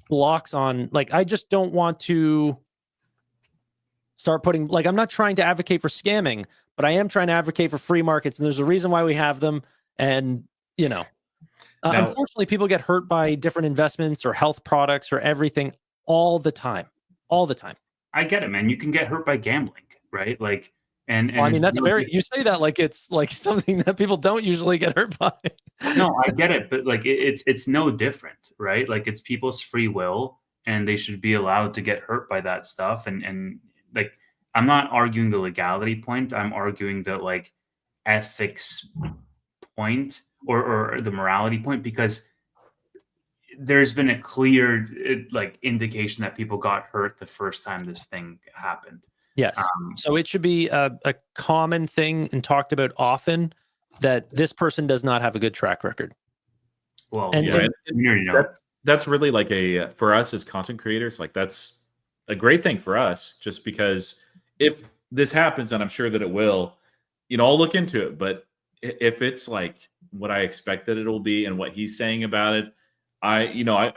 blocks on. Like I just don't want to start putting, like, I'm not trying to advocate for scamming, but I am trying to advocate for free markets, and there's a reason why we have them. And unfortunately, people get hurt by different investments or health products or everything all the time. I get it, man. You can get hurt by gambling, right? Like, and well, I mean, that's you say that like it's like something that people don't usually get hurt by. No, I get it, but like it's no different, right? Like it's people's free will, and they should be allowed to get hurt by that stuff. And like, I'm not arguing the legality point. I'm arguing the like ethics point or the morality point, because there's been a clear like indication that people got hurt the first time this thing happened. Yes. So it should be a common thing and talked about often that this person does not have a good track record. Well, that's really like for us as content creators, like that's a great thing for us, just because if this happens, and I'm sure that it will, I'll look into it. But if it's like what I expect that it will be and what he's saying about it, I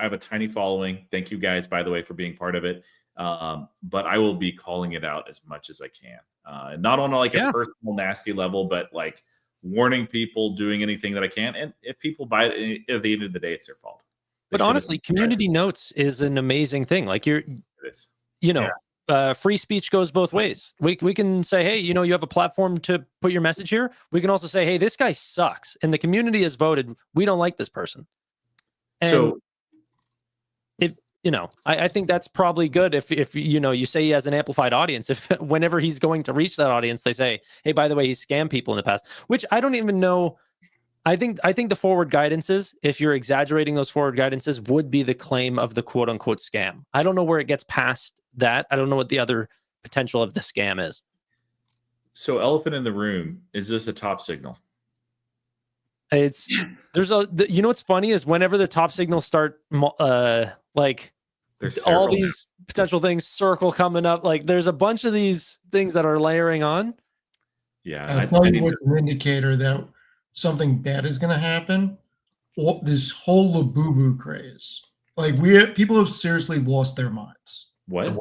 have a tiny following. Thank you guys, by the way, for being part of it. But I will be calling it out as much as I can. Not on like a personal nasty level, but like warning people, doing anything that I can. And if people buy it, at the end of the day, it's their fault. But honestly, community notes is an amazing thing. Like free speech goes both ways. We can say, hey, you have a platform to put your message here. We can also say, hey, this guy sucks, and the community has voted. We don't like this person. And I think that's probably good if you say he has an amplified audience. If whenever he's going to reach that audience, they say, hey, by the way, he's scammed people in the past, which I don't even know. I think the forward guidances, if you're exaggerating those forward guidances, would be the claim of the quote unquote scam. I don't know where it gets past that. I don't know what the other potential of the scam is. So elephant in the room, is this a top signal? What's funny is whenever the top signals start like all these potential things circle coming up, like there's a bunch of these things that are layering on. Yeah. I'll tell you what's an indicator that something bad is going to happen. This whole Labubu craze. Like people have seriously lost their minds. What?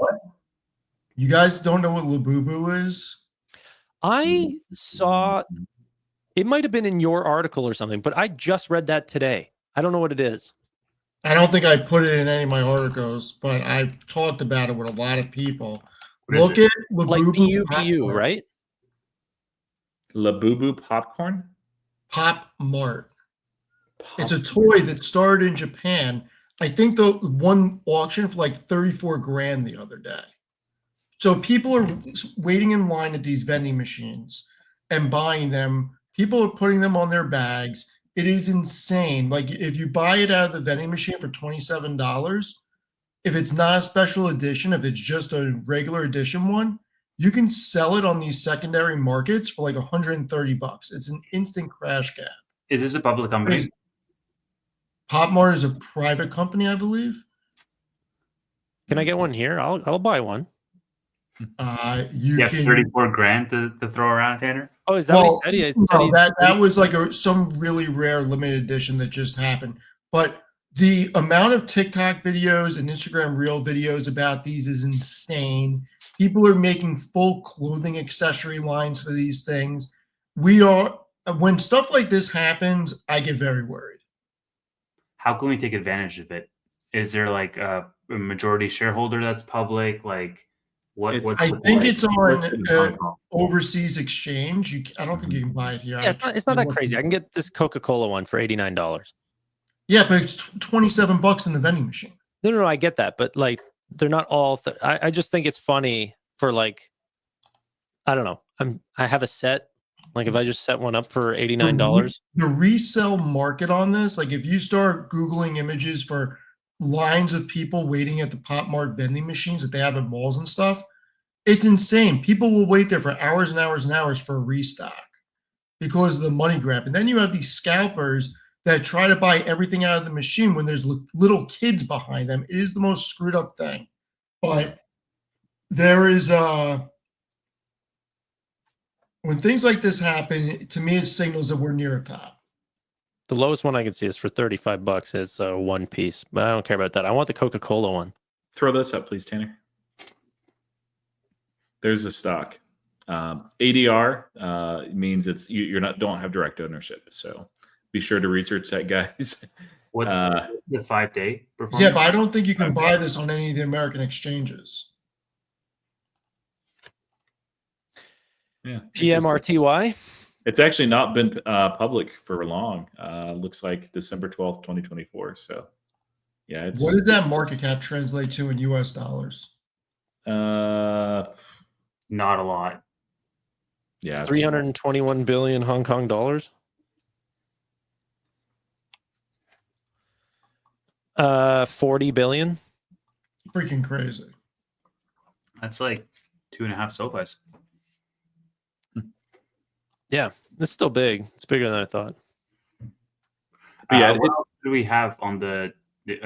You guys don't know what Labubu is? I saw, it might have been in your article or something, but I just read that today. I don't know what it is. I don't think I put it in any of my articles, but I've talked about it with a lot of people. Look at Labubu, like BUBU, right? Labubu popcorn? Pop Mart. It's a toy that started in Japan. I think the one auction for like 34 grand the other day. So people are waiting in line at these vending machines and buying them. People are putting them on their bags. It is insane. Like if you buy it out of the vending machine for $27, if it's not a special edition, if it's just a regular edition one, you can sell it on these secondary markets for like $130. It's an instant crash cab. Is this a public company? Pop Mart is a private company, I believe. Can I get one here? I'll buy one. You have can 34 grand to throw around, Tanner. Oh, is that what he said? That was like some really rare limited edition that just happened. but the amount of TikTok videos and Instagram Reel videos about these is insane. People are making full clothing accessory lines for these things. When stuff like this happens, I get very worried. How can we take advantage of it? Is there like a majority shareholder that's public? Like what? I think it's on Hong Kong? overseas exchange. I don't think you can buy it here. Yeah, it's not that crazy. I can get this Coca-Cola one for $89. Yeah, but it's $27 in the vending machine. No, I get that, but like they're not all. I just think it's funny for like, I don't know. I have a set. Like if I just set one up for $89, the resale market on this, like if you start Googling images for lines of people waiting at the Pop Mart vending machines that they have at malls and stuff, it's insane. People will wait there for hours and hours and hours for a restock because of the money grab. And then you have these scalpers that try to buy everything out of the machine when there's little kids behind them. It is the most screwed up thing. But there is when things like this happen, to me, it signals that we're near a top. the lowest one I can see is for $35. It's one piece, but I don't care about that. I want the Coca-Cola one. Throw this up, please, Tanner. There's a stock. ADR means don't have direct ownership. So be sure to research that, guys. What the 5-day performance? Yeah, but I don't think you can buy this on any of the American exchanges. Yeah. PMRTY. It's actually not been public for long. Looks like December 12th, 2024. So, yeah. What does that market cap translate to in US dollars? Not a lot. Yeah. 321 billion Hong Kong dollars. 40 billion. Freaking crazy. That's like 2.5 SOFIs. Yeah, it's still big. It's bigger than I thought. Yeah. What else do we have on the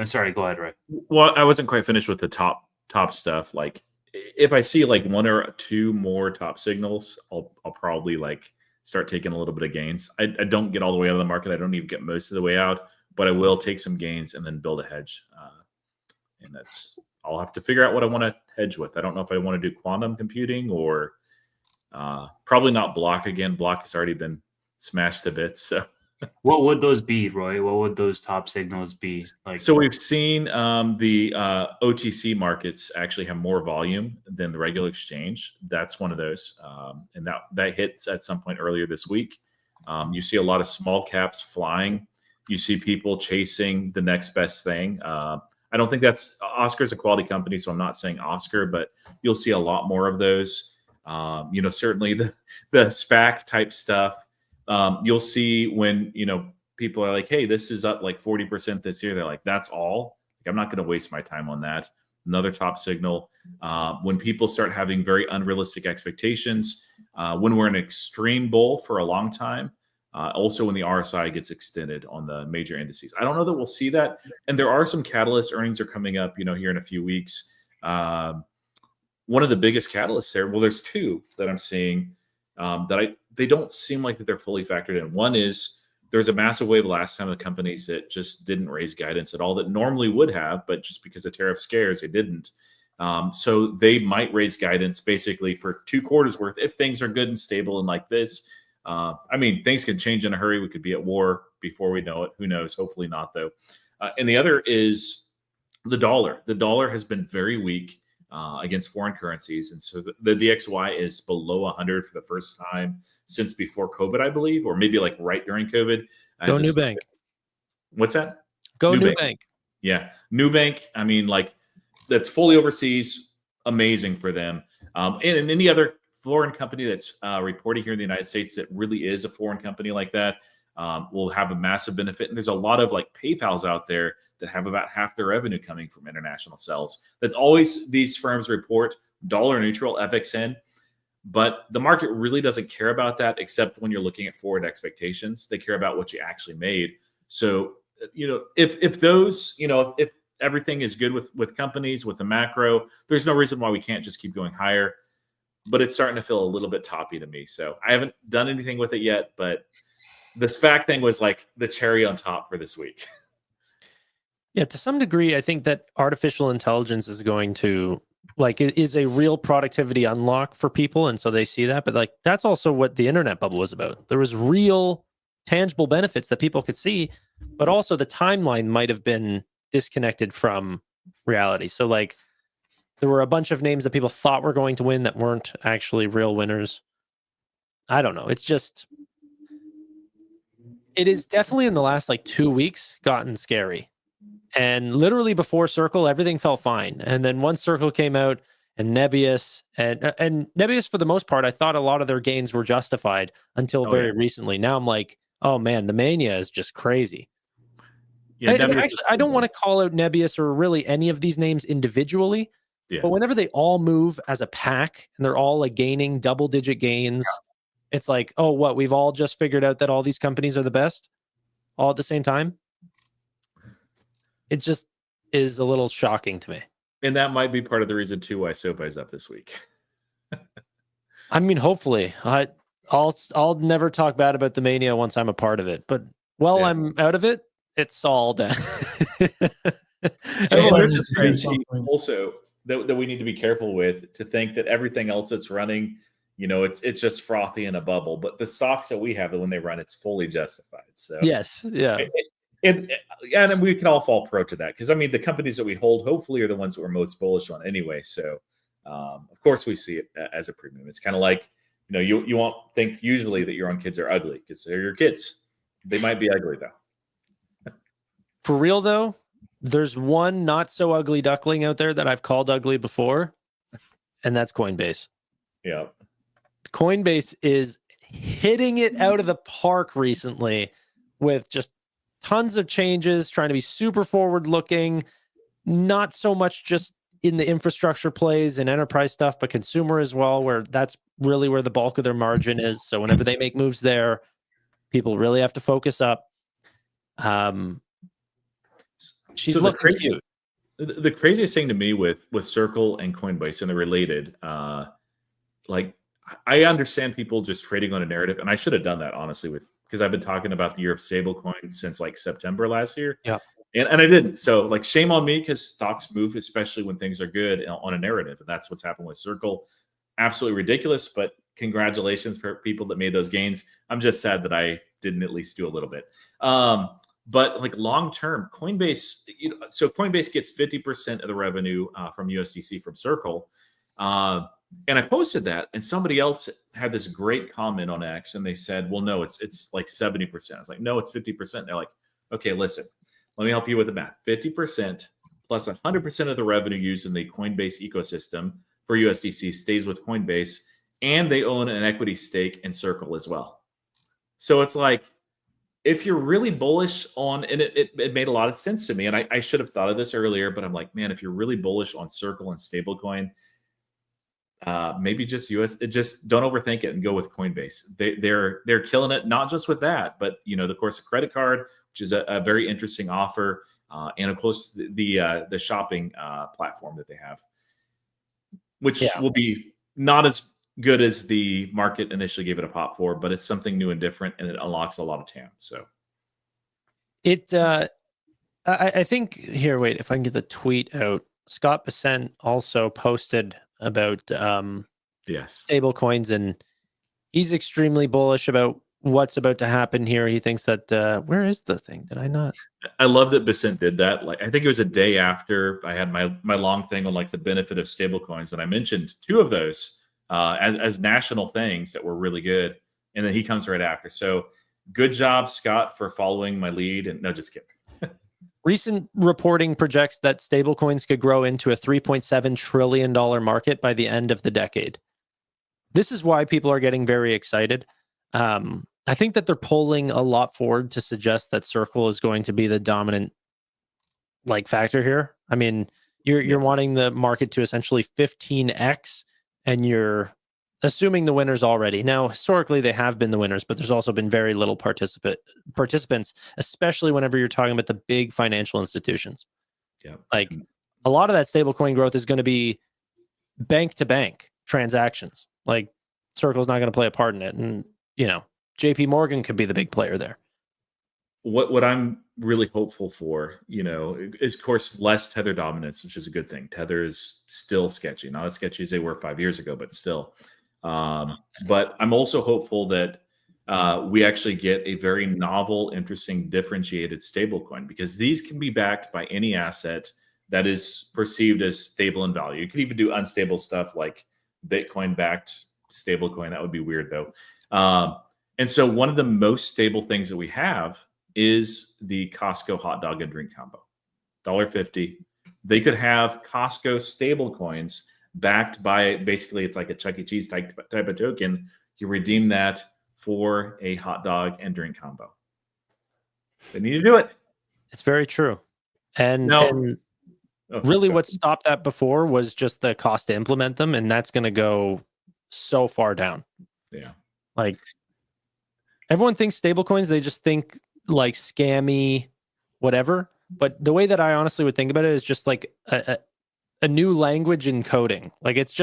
sorry, go ahead, Ray. Well, I wasn't quite finished with the top stuff. Like, if I see like one or two more top signals, I'll probably like start taking a little bit of gains. I don't get all the way out of the market. I don't even get most of the way out, but I will take some gains and then build a hedge. And I'll have to figure out what I want to hedge with. I don't know if I want to do quantum computing or probably not block again. Block has already been smashed to bits. So what would those be, Roy? What would those top signals be? Like, so we've seen the OTC markets actually have more volume than the regular exchange. That's one of those, and that hits at some point earlier this week. You see a lot of small caps flying. You see people chasing the next best thing. I don't think that's Oscar's a quality company, so I'm not saying Oscar, but you'll see a lot more of those. Certainly the SPAC type stuff. You'll see when, people are like, hey, this is up like 40% this year. They're like, that's all. Like, I'm not going to waste my time on that. Another top signal. When people start having very unrealistic expectations, when we're in an extreme bull for a long time, also when the RSI gets extended on the major indices. I don't know that we'll see that. And there are some catalysts. Earnings are coming up, here in a few weeks. One of the biggest catalysts there, well, there's two that I'm seeing they don't seem like that they're fully factored in. One is there's a massive wave last time of companies that just didn't raise guidance at all that normally would have, but just because of tariff scares, they didn't. So they might raise guidance basically for 2 quarters worth if things are good and stable and like this. Things can change in a hurry. We could be at war before we know it. Who knows? Hopefully not, though. And the other is the dollar. The dollar has been very weak against foreign currencies. And so the DXY is below 100 for the first time since before COVID, I believe, or maybe like right during COVID. Go Nubank. What's that? Go Nubank. Yeah. Nubank. That's fully overseas. Amazing for them. And any other foreign company that's reporting here in the United States that really is a foreign company like that will have a massive benefit. And there's a lot of like PayPals out there that have about half their revenue coming from international sales. That's always these firms report dollar neutral FXN, but the market really doesn't care about that except when you're looking at forward expectations. They care about what you actually made. So, if those, if everything is good with companies, with the macro, there's no reason why we can't just keep going higher, but it's starting to feel a little bit toppy to me. So I haven't done anything with it yet, but the SPAC thing was like the cherry on top for this week. Yeah, to some degree, I think that artificial intelligence is going to it is a real productivity unlock for people, and so they see that. But like that's also what the internet bubble was about. There was real, tangible benefits that people could see, but also the timeline might have been disconnected from reality. So like there were a bunch of names that people thought were going to win that weren't actually real winners. I don't know. It's just it is definitely in the last like 2 weeks gotten scary. And literally before Circle, everything felt fine. And then once Circle came out and Nebius and Nebius, for the most part, I thought a lot of their gains were justified until very recently. Now I'm like, oh man, the mania is just crazy. Yeah, Actually, I don't want to call out Nebius or really any of these names individually, but whenever they all move as a pack and they're all like gaining double-digit gains, it's like, oh, what? We've all just figured out that all these companies are the best all at the same time. It just is a little shocking to me. And that might be part of the reason too why SOFI is up this week. I mean, hopefully. I'll never talk bad about the mania once I'm a part of it. But while I'm out of it, it's all down. There's just crazy also that we need to be careful with, to think that everything else that's running, it's just frothy in a bubble. But the stocks that we have, when they run, it's fully justified. So yes, yeah. And we can all fall pro to that, because I mean the companies that we hold hopefully are the ones that we're most bullish on anyway. So of course we see it as a premium. It's kind of like you won't think usually that your own kids are ugly because they're your kids. They might be ugly though. For real though, there's one not so ugly duckling out there that I've called ugly before, and that's Coinbase. Yeah, Coinbase is hitting it out of the park recently with just tons of changes, trying to be super forward looking, not so much just in the infrastructure plays and enterprise stuff, but consumer as well, where that's really where the bulk of their margin is. So whenever they make moves there, people really have to focus up. She's looking cute. The craziest thing to me with Circle and Coinbase, and they're related, like I understand people just trading on a narrative, and I should have done that honestly because I've been talking about the year of stablecoin since like September last year. Yeah. And I didn't. So like shame on me, because stocks move, especially when things are good, on a narrative. And that's what's happened with Circle. Absolutely ridiculous, but congratulations for people that made those gains. I'm just sad that I didn't at least do a little bit. But like long term, Coinbase, so Coinbase gets 50% of the revenue from USDC from Circle. And I posted that, and somebody else had this great comment on X, and they said, well, no, it's like 70%. I was like, no, it's 50%. They're like, okay, listen, let me help you with the math. 50% plus 100% of the revenue used in the Coinbase ecosystem for USDC stays with Coinbase, and they own an equity stake in Circle as well. So it's like, if you're really bullish on, and it made a lot of sense to me, and I should have thought of this earlier, but I'm like, man, if you're really bullish on Circle and stablecoin, maybe just don't overthink it and go with Coinbase. They're killing it, not just with that, but of course the credit card, which is a very interesting offer, and of course the shopping platform that they have, which will be not as good as the market initially gave it a pop for, but it's something new and different, and it unlocks a lot of TAM. So I think here, wait, if I can get the tweet out, Scott Bessent also posted about stable coins, and he's extremely bullish about what's about to happen here. He thinks that where is the thing? Did I not? I love that Bessent did that. Like, I think it was a day after I had my long thing on like the benefit of stable coins, and I mentioned two of those as national things that were really good, and then he comes right after. So good job, Scott, for following my lead. And no, just kidding. Recent reporting projects that stablecoins could grow into a $3.7 trillion market by the end of the decade. This is why people are getting very excited. I think that they're pulling a lot forward to suggest that Circle is going to be the dominant factor here. I mean, you're wanting the market to essentially 15x, and you're assuming the winners already. Now, historically, they have been the winners, but there's also been very little participants, especially whenever you're talking about the big financial institutions. Yeah. Like, a lot of that stablecoin growth is going to be bank-to-bank transactions. Like, Circle's not going to play a part in it. And, JP Morgan could be the big player there. What I'm really hopeful for, is of course less Tether dominance, which is a good thing. Tether is still sketchy, not as sketchy as they were 5 years ago, but still. But I'm also hopeful that we actually get a very novel, interesting, differentiated stablecoin, because these can be backed by any asset that is perceived as stable in value. You could even do unstable stuff like Bitcoin-backed stablecoin. That would be weird, though. And so one of the most stable things that we have is the Costco hot dog and drink combo, $1.50. They could have Costco stable coins backed by, basically it's like a Chuck E. Cheese type of token. You redeem that for a hot dog and drink combo. They need to do it. It's very true. And Oh, really what stopped that before was just the cost to implement them, and that's going to go so far down. Yeah. Like, everyone thinks stablecoins, they just think like scammy, whatever. But the way that I honestly would think about it is just like a new language in coding. Like, it's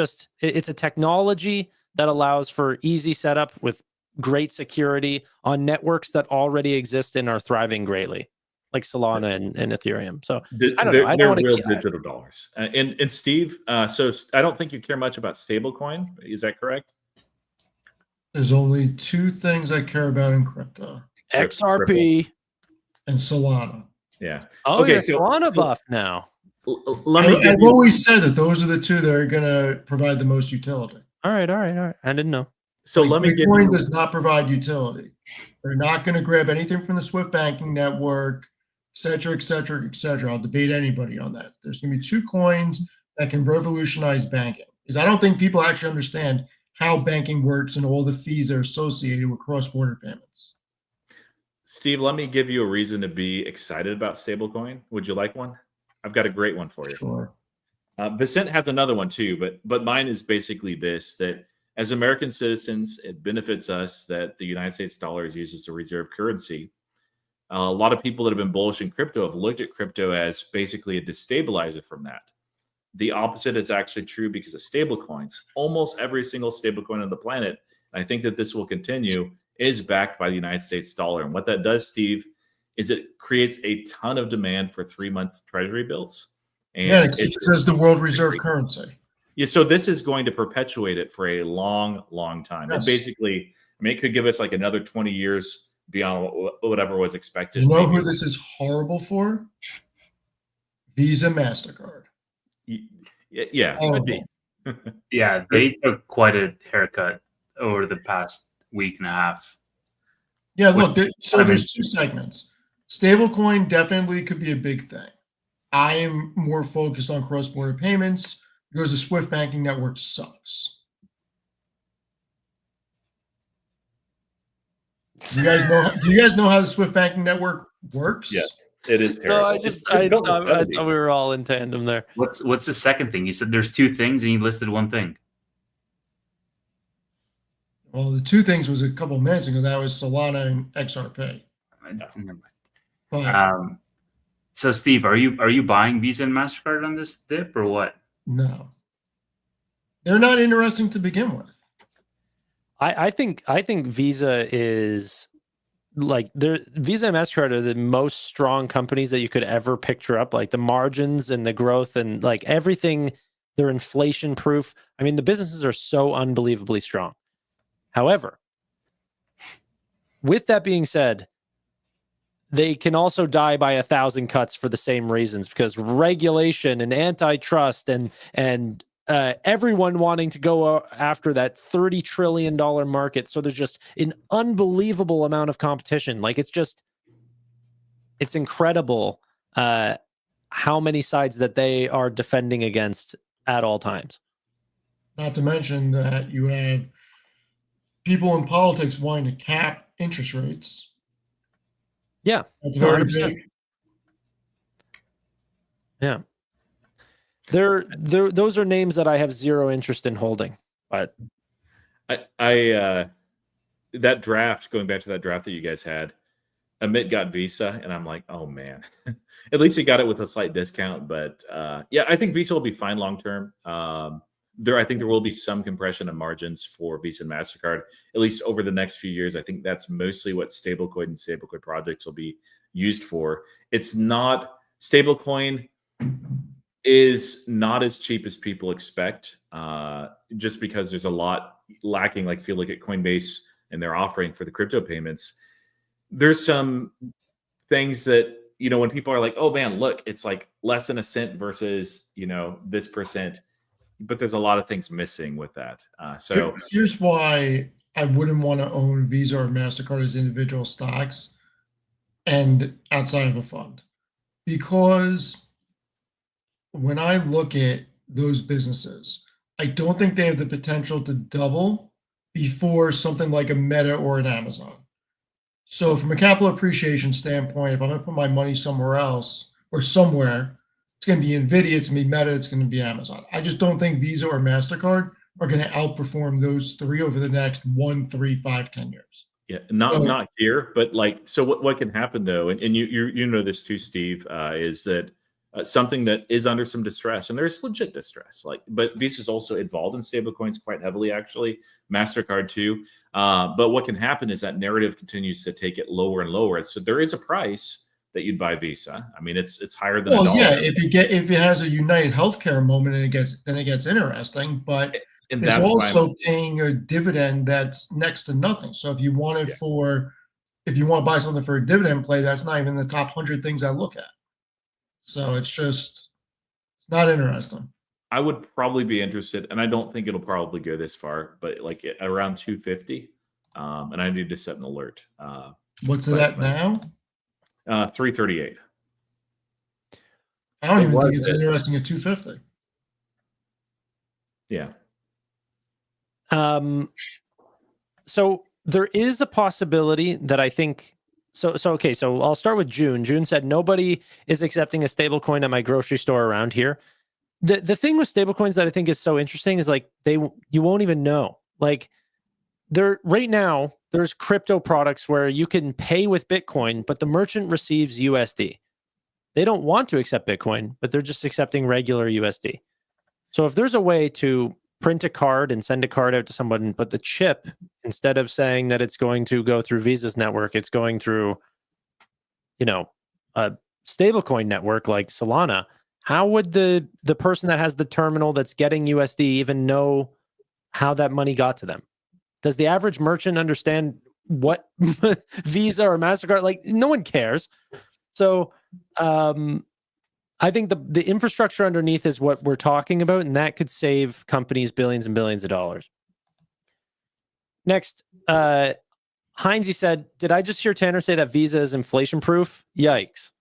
a technology that allows for easy setup with great security on networks that already exist and are thriving greatly, like Solana and Ethereum. So I don't know. I don't want to real digital dollars. And Steve, so I don't think you care much about stablecoin. Is that correct? There's only two things I care about in crypto: XRP and Solana. Yeah. Oh, Okay, yeah, so- Solana buff now. I've always said that those are the two that are going to provide the most utility. All right. I didn't know. So let me give Bitcoin you. does not provide utility. They're not going to grab anything from the Swift banking network, et cetera, et cetera, et cetera. I'll debate anybody on that. There's going to be two coins that can revolutionize banking. Because I don't think people actually understand how banking works and all the fees that are associated with cross-border payments. Steve, let me give you a reason to be excited about stablecoin. Would you like one? I've got a great one for you. Sure. Vicent has another one too, but mine is basically this: that as American citizens, it benefits us that the United States dollar is used as a reserve currency. A lot of people that have been bullish in crypto have looked at crypto as basically a destabilizer from that. The opposite is actually true because of stablecoins. Almost every single stablecoin on the planet, and I think that this will continue, is backed by the United States dollar. And what that does, Steve, is it creates a ton of demand for 3-month treasury bills. And it says the world reserve currency. Yeah, so this is going to perpetuate it for a long, long time. Yes. And basically, it could give us like another 20 years beyond whatever was expected. You know who this is horrible for? Visa, MasterCard. Yeah. Horrible. Yeah, they took quite a haircut over the past week and a half. Yeah, look, there's two segments. Stablecoin definitely could be a big thing. I am more focused on cross-border payments because the Swift banking network sucks. Do you guys know how the Swift banking network works? Yes, it is No, terrible. I thought we were all in tandem there. What's the second thing? You said there's two things and you listed one thing. Well, the two things was a couple minutes ago. That was Solana and XRP. But So Steve, are you buying Visa and MasterCard on this dip or what? no, they're not interesting to begin with. I think Visa is like Visa and MasterCard are the most strong companies that you could ever picture up. Like the margins and the growth and like everything, they're inflation proof. I mean, the businesses are so unbelievably strong. However, with that being said, they can also die by 1,000 cuts for the same reasons, because regulation and antitrust and everyone wanting to go after that $30 trillion market. So there's just an unbelievable amount of competition. Like it's incredible how many sides that they are defending against at all times. Not to mention that you have people in politics wanting to cap interest rates. Yeah. That's very 100%. big. Yeah. Those are names that I have zero interest in holding. But I that draft, going back to that draft that you guys had, Amit got Visa, and I'm like, oh man. At least he got it with a slight discount. But yeah, I think Visa will be fine long term. I think there will be some compression of margins for Visa and MasterCard, at least over the next few years. I think that's mostly what stablecoin and stablecoin projects will be used for. It's not stablecoin is not as cheap as people expect, just because there's a lot lacking. Like if you look at Coinbase and their offering for the crypto payments, there's some things that, when people are like, oh man, look, it's like less than a cent versus, this percent, but there's a lot of things missing with that. So here's why I wouldn't want to own Visa or MasterCard as individual stocks and outside of a fund. Because when I look at those businesses, I don't think they have the potential to double before something like a Meta or an Amazon. So from a capital appreciation standpoint, if I'm going to put my money somewhere else or somewhere, it's going to be NVIDIA, it's going to be Meta, it's going to be Amazon. I just don't think Visa or MasterCard are going to outperform those three over the next 1, 3, 5, 10 years. Yeah, not here, but so what can happen though, and you know this too, Steve, is that something that is under some distress, and there's legit distress. But Visa's also involved in stablecoins quite heavily, actually. MasterCard too. But what can happen is that narrative continues to take it lower and lower. So there is a price that you'd buy Visa. I mean, it's higher than $1. Yeah, if it has a United Healthcare moment, and it gets interesting. But and it's also paying a dividend that's next to nothing. So if you want it if you want to buy something for a dividend play, that's not even the top 100 things I look at. So it's not interesting. I would probably be interested, and I don't think it'll probably go this far, but around 250. And I need to set an alert. What's it at now? 338. I don't even think it's interesting at 250. Yeah. So there is a possibility that I think okay, so I'll start with June. June said nobody is accepting a stable coin at my grocery store around here. The thing with stablecoins that I think is so interesting is you won't even know. Right now there's crypto products where you can pay with Bitcoin, but the merchant receives USD. They don't want to accept Bitcoin, but they're just accepting regular USD. So if there's a way to print a card and send a card out to someone, but the chip, instead of saying that it's going to go through Visa's network, it's going through, a stablecoin network like Solana, how would the person that has the terminal that's getting USD even know how that money got to them? Does the average merchant understand what Visa or MasterCard, no one cares. So I think the infrastructure underneath is what we're talking about, and that could save companies billions and billions of dollars. Next, Heinze said, did I just hear Tanner say that Visa is inflation proof? Yikes.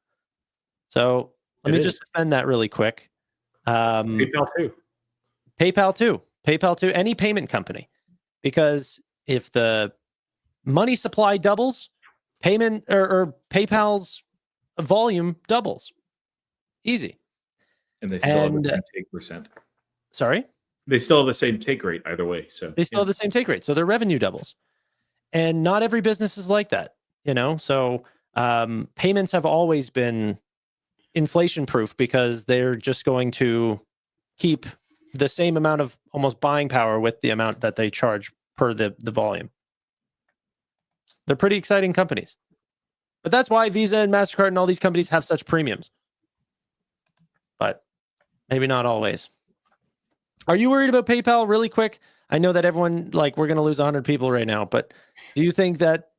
So let me just defend that really quick. PayPal too. PayPal too. Any payment company. Because if the money supply doubles, payment or PayPal's volume doubles. Easy. And they still have the same take percent. Sorry? They still have the same take rate either way. So they still have the same take rate. So their revenue doubles. And not every business is like that, So payments have always been inflation proof because they're just going to keep the same amount of almost buying power with the amount that they charge per the volume. They're pretty exciting companies. But that's why Visa and MasterCard and all these companies have such premiums. But maybe not always. Are you worried about PayPal really quick? I know that everyone, we're going to lose 100 people right now, but do you think that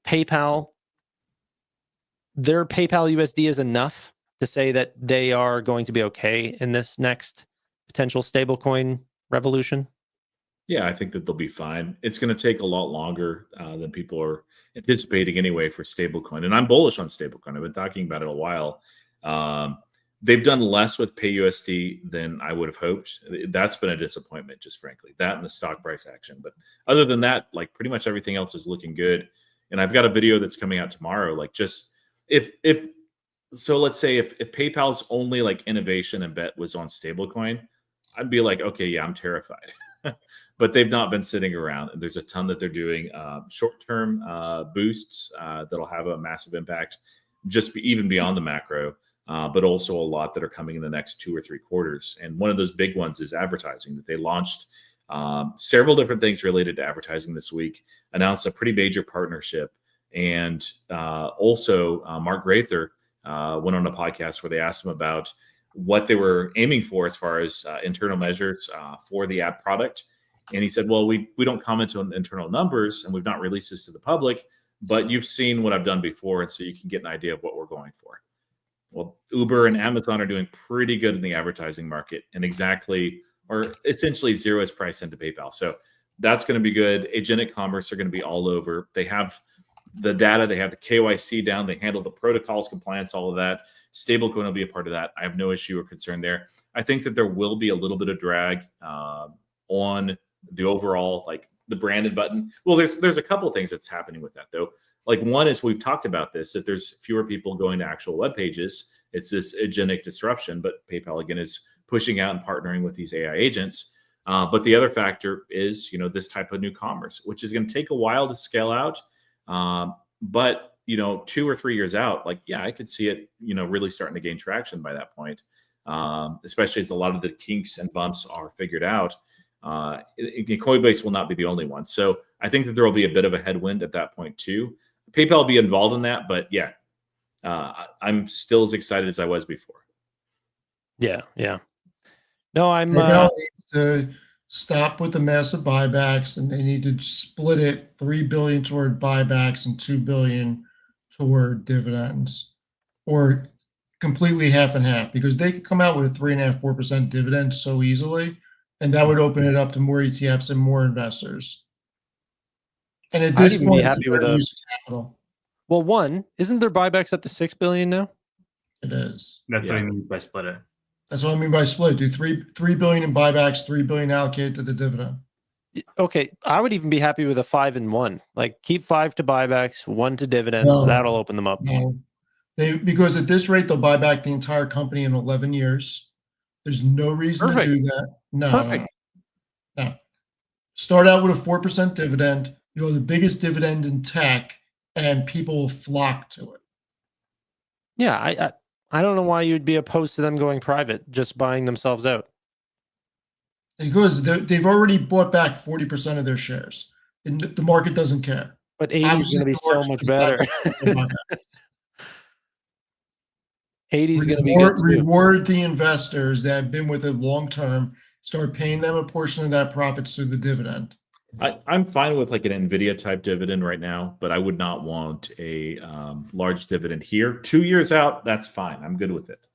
their PayPal USD is enough to say that they are going to be okay in this next potential stablecoin revolution? Yeah, I think that they'll be fine. It's going to take a lot longer than people are anticipating anyway for stablecoin. And I'm bullish on stablecoin. I've been talking about it a while. They've done less with PayUSD than I would have hoped. That's been a disappointment, just frankly, that and the stock price action. But other than that, pretty much everything else is looking good. And I've got a video that's coming out tomorrow. So let's say if PayPal's only innovation and bet was on stablecoin, I'd be okay, yeah, I'm terrified. But they've not been sitting around. There's a ton that they're doing, short-term boosts that'll have a massive impact, even beyond the macro. But also a lot that are coming in the next 2 or 3 quarters. And one of those big ones is advertising that they launched Several different things related to advertising this week. Announced a pretty major partnership. And also, Mark Gaither went on a podcast where they asked him about what they were aiming for as far as internal measures for the ad product. And he said, well, we don't comment on internal numbers and we've not released this to the public, but you've seen what I've done before. And so you can get an idea of what we're going for. Well, Uber and Amazon are doing pretty good in the advertising market and essentially zero is priced into PayPal. So that's going to be good. Agentic commerce are going to be all over. They have the data, they have the KYC down, they handle the protocols, compliance, all of that. Stablecoin will be a part of that. I have no issue or concern there. I think that there will be a little bit of drag on the overall, like the branded button. Well, there's a couple of things that's happening with that though. Like one is we've talked about this, that there's fewer people going to actual web pages. It's this agentic disruption, but PayPal again is pushing out and partnering with these AI agents. But the other factor is, this type of new commerce, which is going to take a while to scale out. But 2 or 3 years out, I could see it, really starting to gain traction by that point. Especially as a lot of the kinks and bumps are figured out. Coinbase will not be the only one. So I think that there will be a bit of a headwind at that point too. PayPal will be involved in that, but I'm still as excited as I was before. Yeah. No, I'm PayPal needs to stop with the massive buybacks, and they need to split it $3 billion toward buybacks and $2 billion toward dividends, or completely half and half, because they could come out with a 3.5-4% dividend so easily, and that would open it up to more ETFs and more investors. And at this point, it's happy with a use of capital. Well, one, isn't there buybacks up to $6 billion now? It is. That's what I mean by split it. That's what I mean by split. Do $3 billion in buybacks, $3 billion allocated to the dividend. Okay, I would even be happy with a 5 and 1. Like keep 5 to buybacks, 1 to dividends. No. That'll open them up. No, because at this rate they'll buy back the entire company in 11 years. There's no reason to do that. No. Perfect. No. Start out with a 4% dividend. You're the biggest dividend in tech, and people will flock to it. Yeah, I don't know why you'd be opposed to them going private, just buying themselves out. Because they've already bought back 40% of their shares. And the market doesn't care. But 80 is going to be so much better. 80 is going to be good too. Reward the investors that have been with it long term. Start paying them a portion of that profits through the dividend. I'm fine with like an NVIDIA type dividend right now, but I would not want a large dividend here. 2 years out, that's fine. I'm good with it.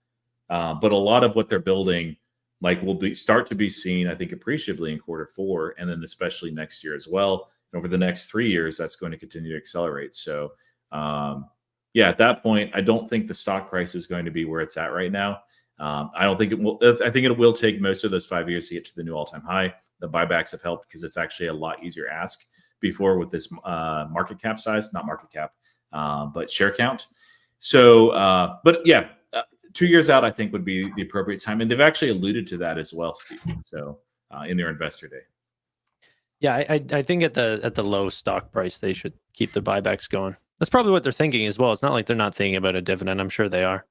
But a lot of what they're building, will start to be seen, I think, appreciably in Q4, and then especially next year as well. And over the next 3 years, that's going to continue to accelerate. So, at that point, I don't think the stock price is going to be where it's at right now. I don't think it will. I think it will take most of those 5 years to get to the new all-time high. The buybacks have helped because it's actually a lot easier ask before with this market cap size, not market cap, but share count. So, 2 years out, I think would be the appropriate time. And they've actually alluded to that as well, Steve. So in their investor day. Yeah, I think at the low stock price, they should keep the buybacks going. That's probably what they're thinking as well. It's not like they're not thinking about a dividend. I'm sure they are.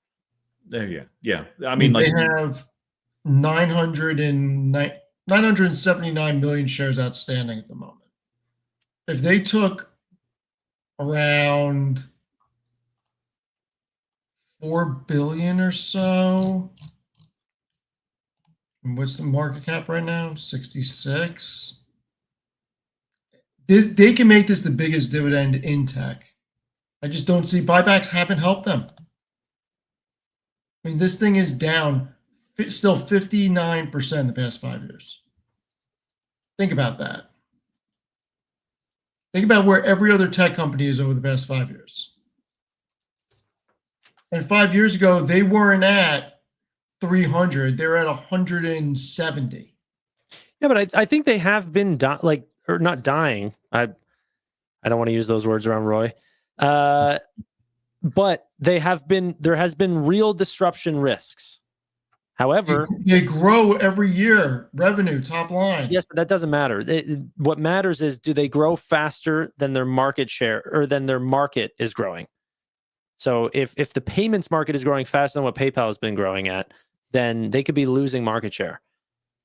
There, yeah. I mean, they have 979 million shares outstanding at the moment. If they took around 4 billion or so, and what's the market cap right now? 66. They can make this the biggest dividend in tech. I just don't see buybacks haven't helped them. I mean, this thing is down still 59% in the past 5 years. Think about that. Think about where every other tech company is over the past 5 years. And 5 years ago, they weren't at 300. They're at 170. Yeah, but I think they have been or not dying. I don't want to use those words around Roy. But there has been real disruption risks. However, they grow every year, revenue, top line. Yes, but that doesn't matter. What matters is, do they grow faster than their market share or than their market is growing? So if the payments market is growing faster than what PayPal has been growing at, then they could be losing market share.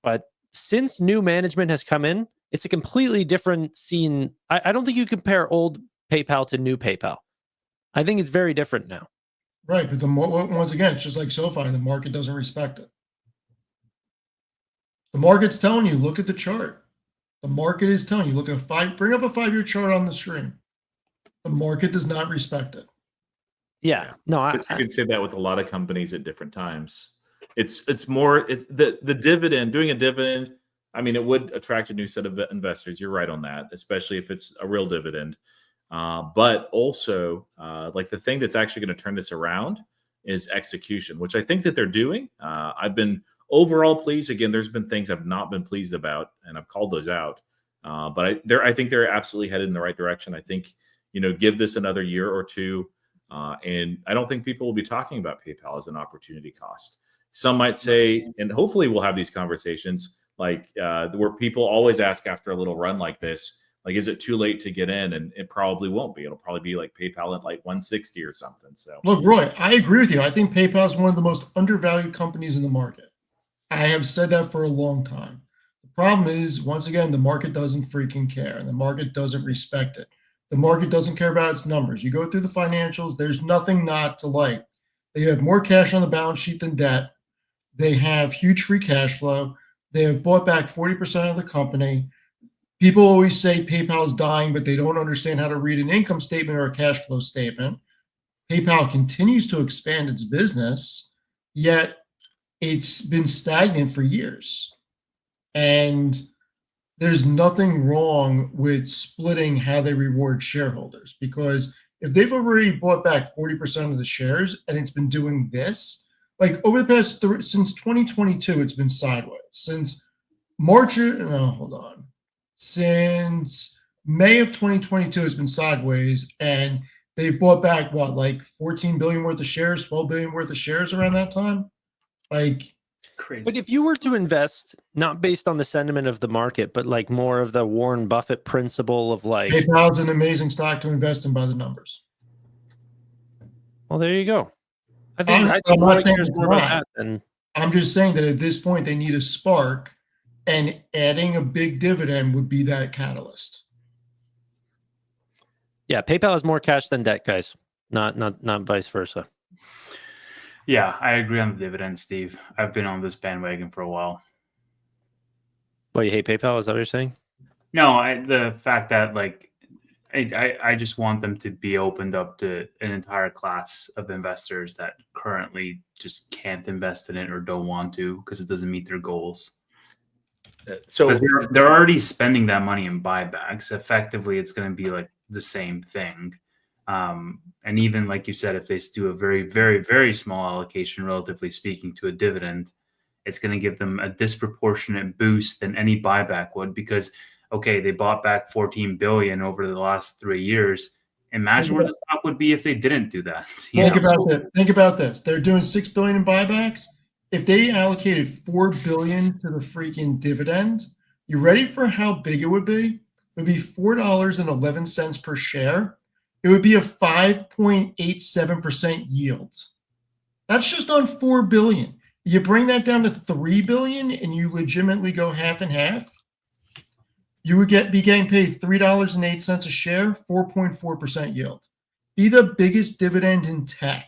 But since new management has come in, it's a completely different scene. I don't think you compare old PayPal to new PayPal. I think it's very different now. Right, but once again, it's just like SoFi. The market doesn't respect it. The market's telling you, look at the chart. The market is telling you, look at bring up a 5-year chart on the screen. The market does not respect it. Yeah, no, But you could say that with a lot of companies at different times. It's the dividend, doing a dividend. I mean, it would attract a new set of investors. You're right on that, especially if it's a real dividend. But also, like the thing that's actually going to turn this around is execution, which I think that they're doing. I've been overall pleased. Again, there's been things I've not been pleased about, and I've called those out. But I think they're absolutely headed in the right direction. I think, give this another year or two, and I don't think people will be talking about PayPal as an opportunity cost. Some might say, and hopefully we'll have these conversations, like where people always ask after a little run like this, like, is it too late to get in? And it probably won't be. It'll probably be like PayPal at like 160 or something. So look, Roy, I agree with you. I think PayPal is one of the most undervalued companies in the market. I have said that for a long time. The problem is, once again, the market doesn't freaking care, and the market doesn't respect it. The market doesn't care about its numbers. You go through the financials, there's nothing not to like. They have more cash on the balance sheet than debt. They have huge free cash flow. They have bought back 40% of the company. People always say PayPal is dying, but they don't understand how to read an income statement or a cash flow statement. PayPal continues to expand its business, yet it's been stagnant for years. And there's nothing wrong with splitting how they reward shareholders, because if they've already bought back 40% of the shares and it's been doing this, like over the past since 2022, it's been sideways. Since since May of 2022, it's been sideways, and they bought back like 14 billion worth of shares, 12 billion worth of shares around that time. Like, Crazy. But if you were to invest, not based on the sentiment of the market, but like more of the Warren Buffett principle of like, PayPal is an amazing stock to invest in by the numbers. well, there you go. I think I'm Roy not saying cares it's more about not. that than. I'm just saying that at this point they need a spark, and adding a big dividend would be that catalyst. Yeah, PayPal has more cash than debt, guys. Not vice versa. Yeah, I agree on the dividend, Steve. I've been on this bandwagon for a while. Well, you hate PayPal? Is that what you're saying? No, the fact that like I just want them to be opened up to an entire class of investors that currently just can't invest in it or don't want to because it doesn't meet their goals. So they're already spending that money in buybacks. Effectively, it's going to be like the same thing. And even like you said, if they do a very, very, very small allocation, relatively speaking, to a dividend, it's going to give them a disproportionate boost than any buyback would, because, okay, they bought back 14 billion over the last 3 years. Imagine where the stock would be if they didn't do that. Think about this. They're doing 6 billion in buybacks. If they allocated 4 billion to the freaking dividend, you ready for how big it would be? It would be $4.11 per share. It would be a 5.87% yield. That's just on 4 billion. You bring that down to 3 billion and you legitimately go half and half, you would be getting paid $3.08 a share, 4.4% yield. Be the biggest dividend in tech.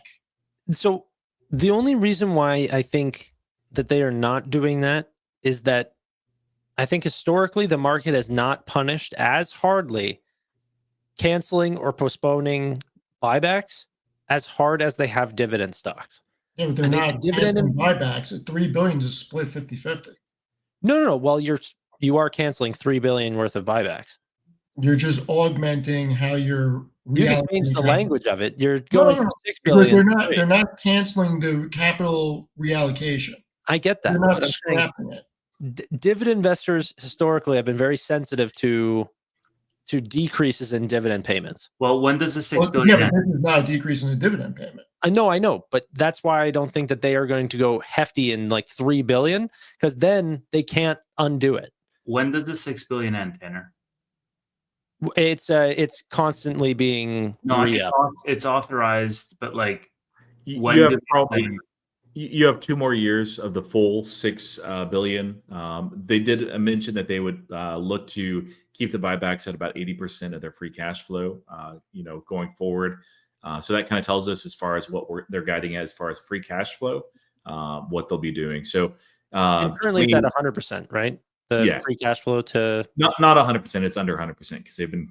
So the only reason why I think that they are not doing that is that I think historically the market has not punished as hardly canceling or postponing buybacks as hard as they have dividend stocks. Yeah, but they're not canceling buybacks. At 3 billion is split 50-50. No. Well, you are canceling 3 billion worth of buybacks. You're just augmenting how you're. You can change the language of it. You're going from 6 billion. Because they're not canceling the capital reallocation. I get that. They're not scrapping it. Dividend investors historically have been very sensitive to decreases in dividend payments. Well, when does the 6 billion? Yeah, but this is not a decrease in the dividend payment. I know, but that's why I don't think that they are going to go hefty in like 3 billion, because then they can't undo it. When does the 6 billion end, Tanner? It's constantly being it's authorized, but like you have probably You have 2 more years of the full 6 billion. They did mention that they would look to keep the buybacks at about 80% of their free cash flow, going forward. So that kind of tells us as far as what they're guiding at as far as free cash flow, what they'll be doing. So And currently it's at 100%, right? The free cash flow to not 100%. It's under 100% because they've been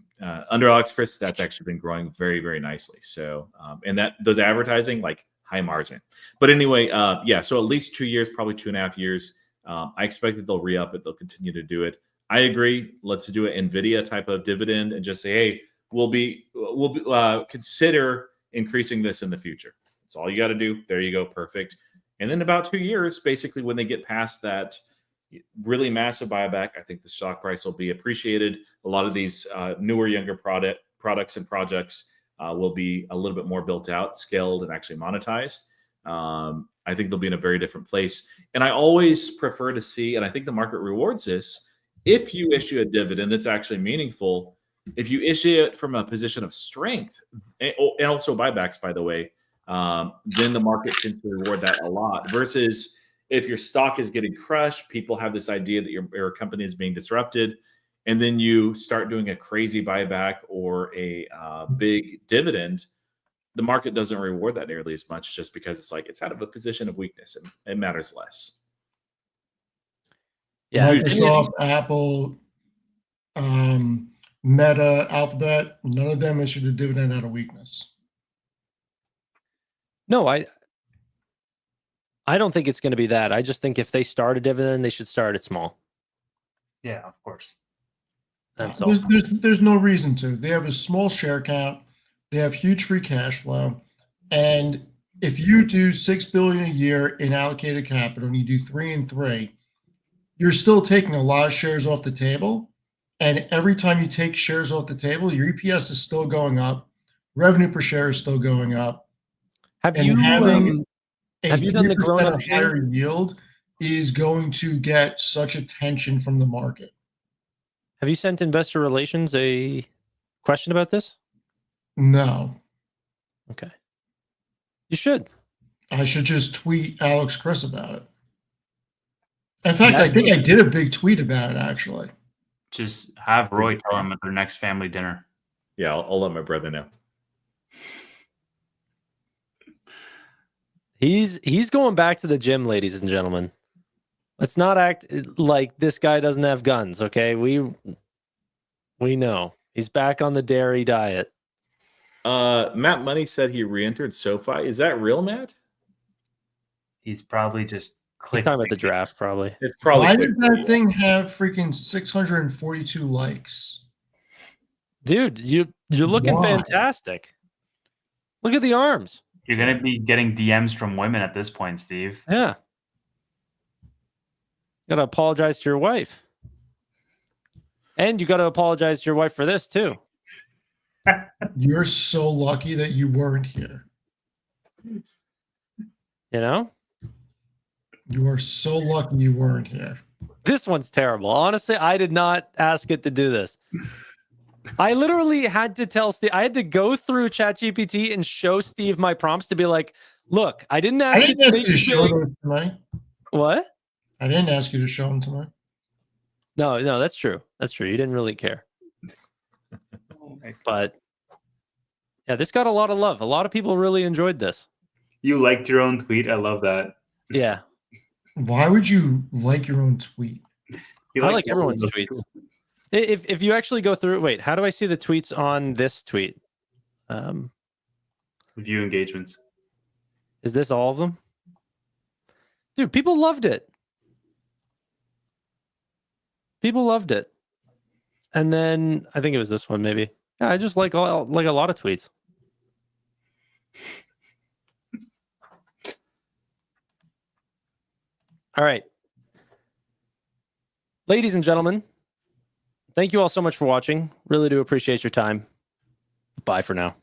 under Alex Chris. That's actually been growing very, very nicely. So and that those advertising like high margin. But anyway, so at least 2 years, probably 2.5 years. I expect that they'll re-up it. They'll continue to do it. I agree. Let's do an NVIDIA type of dividend and just say, hey, we'll consider increasing this in the future. That's all you got to do. There you go. Perfect. And then about 2 years, basically, when they get past that really massive buyback, I think the stock price will be appreciated. A lot of these newer, younger products and projects will be a little bit more built out, scaled, and actually monetized. I think they'll be in a very different place. And I always prefer to see, and I think the market rewards this, if you issue a dividend that's actually meaningful, if you issue it from a position of strength, and also buybacks, by the way, then the market tends to reward that a lot. Versus if your stock is getting crushed, people have this idea that your company is being disrupted, and then you start doing a crazy buyback or a big dividend, the market doesn't reward that nearly as much just because it's like it's out of a position of weakness and it matters less. Yeah, Microsoft, Apple, Meta, Alphabet, none of them issued a dividend out of weakness. No, I don't think it's going to be that. I just think if they start a dividend, they should start it small. Yeah, of course. That's all. There's no reason to. They have a small share count. They have huge free cash flow. And if you do $6 billion a year in allocated capital and you do 3 and 3, you're still taking a lot of shares off the table. And every time you take shares off the table, your EPS is still going up. Revenue per share is still going up. Have And you having have you done the 3% grown-up higher yield is going to get such attention from the market. Have you sent investor relations a question about this? No. Okay. You should. I should just tweet Alex Chris about it. In fact, I think I did a big tweet about it, actually. Just have Roy tell him at their next family dinner. Yeah, I'll let my brother know. He's going back to the gym, ladies and gentlemen. Let's not act like this guy doesn't have guns, okay? We know. He's back on the dairy diet. Matt Money said he re-entered SoFi. Is that real, Matt? He's probably just He's talking about the draft, probably. It's probably. Why does that thing have freaking 642 likes? Dude, you're looking Why? fantastic. Look at the arms. You're going to be getting DMs from women at this point, Steve. Yeah. You got to apologize to your wife. And you got to apologize to your wife for this, too. You're so lucky that you weren't here. You know? You are so lucky you weren't here. This one's terrible. Honestly, I did not ask it to do this. I literally had to tell Steve, I had to go through ChatGPT and show Steve my prompts to be like, look, I didn't ask you to show them tonight. What? I didn't ask you to show them tonight. No, that's true. That's true. You didn't really care. But yeah, this got a lot of love. A lot of people really enjoyed this. You liked your own tweet. I love that. Yeah. Why would you like your own tweet? I like everyone's tweets. If you actually go through, wait, how do I see the tweets on this tweet? View engagements. Is this all of them? Dude, people loved it. People loved it. And then I think it was this one, maybe. Yeah, I just like a lot of tweets. All right. Ladies and gentlemen, thank you all so much for watching. Really do appreciate your time. Bye for now.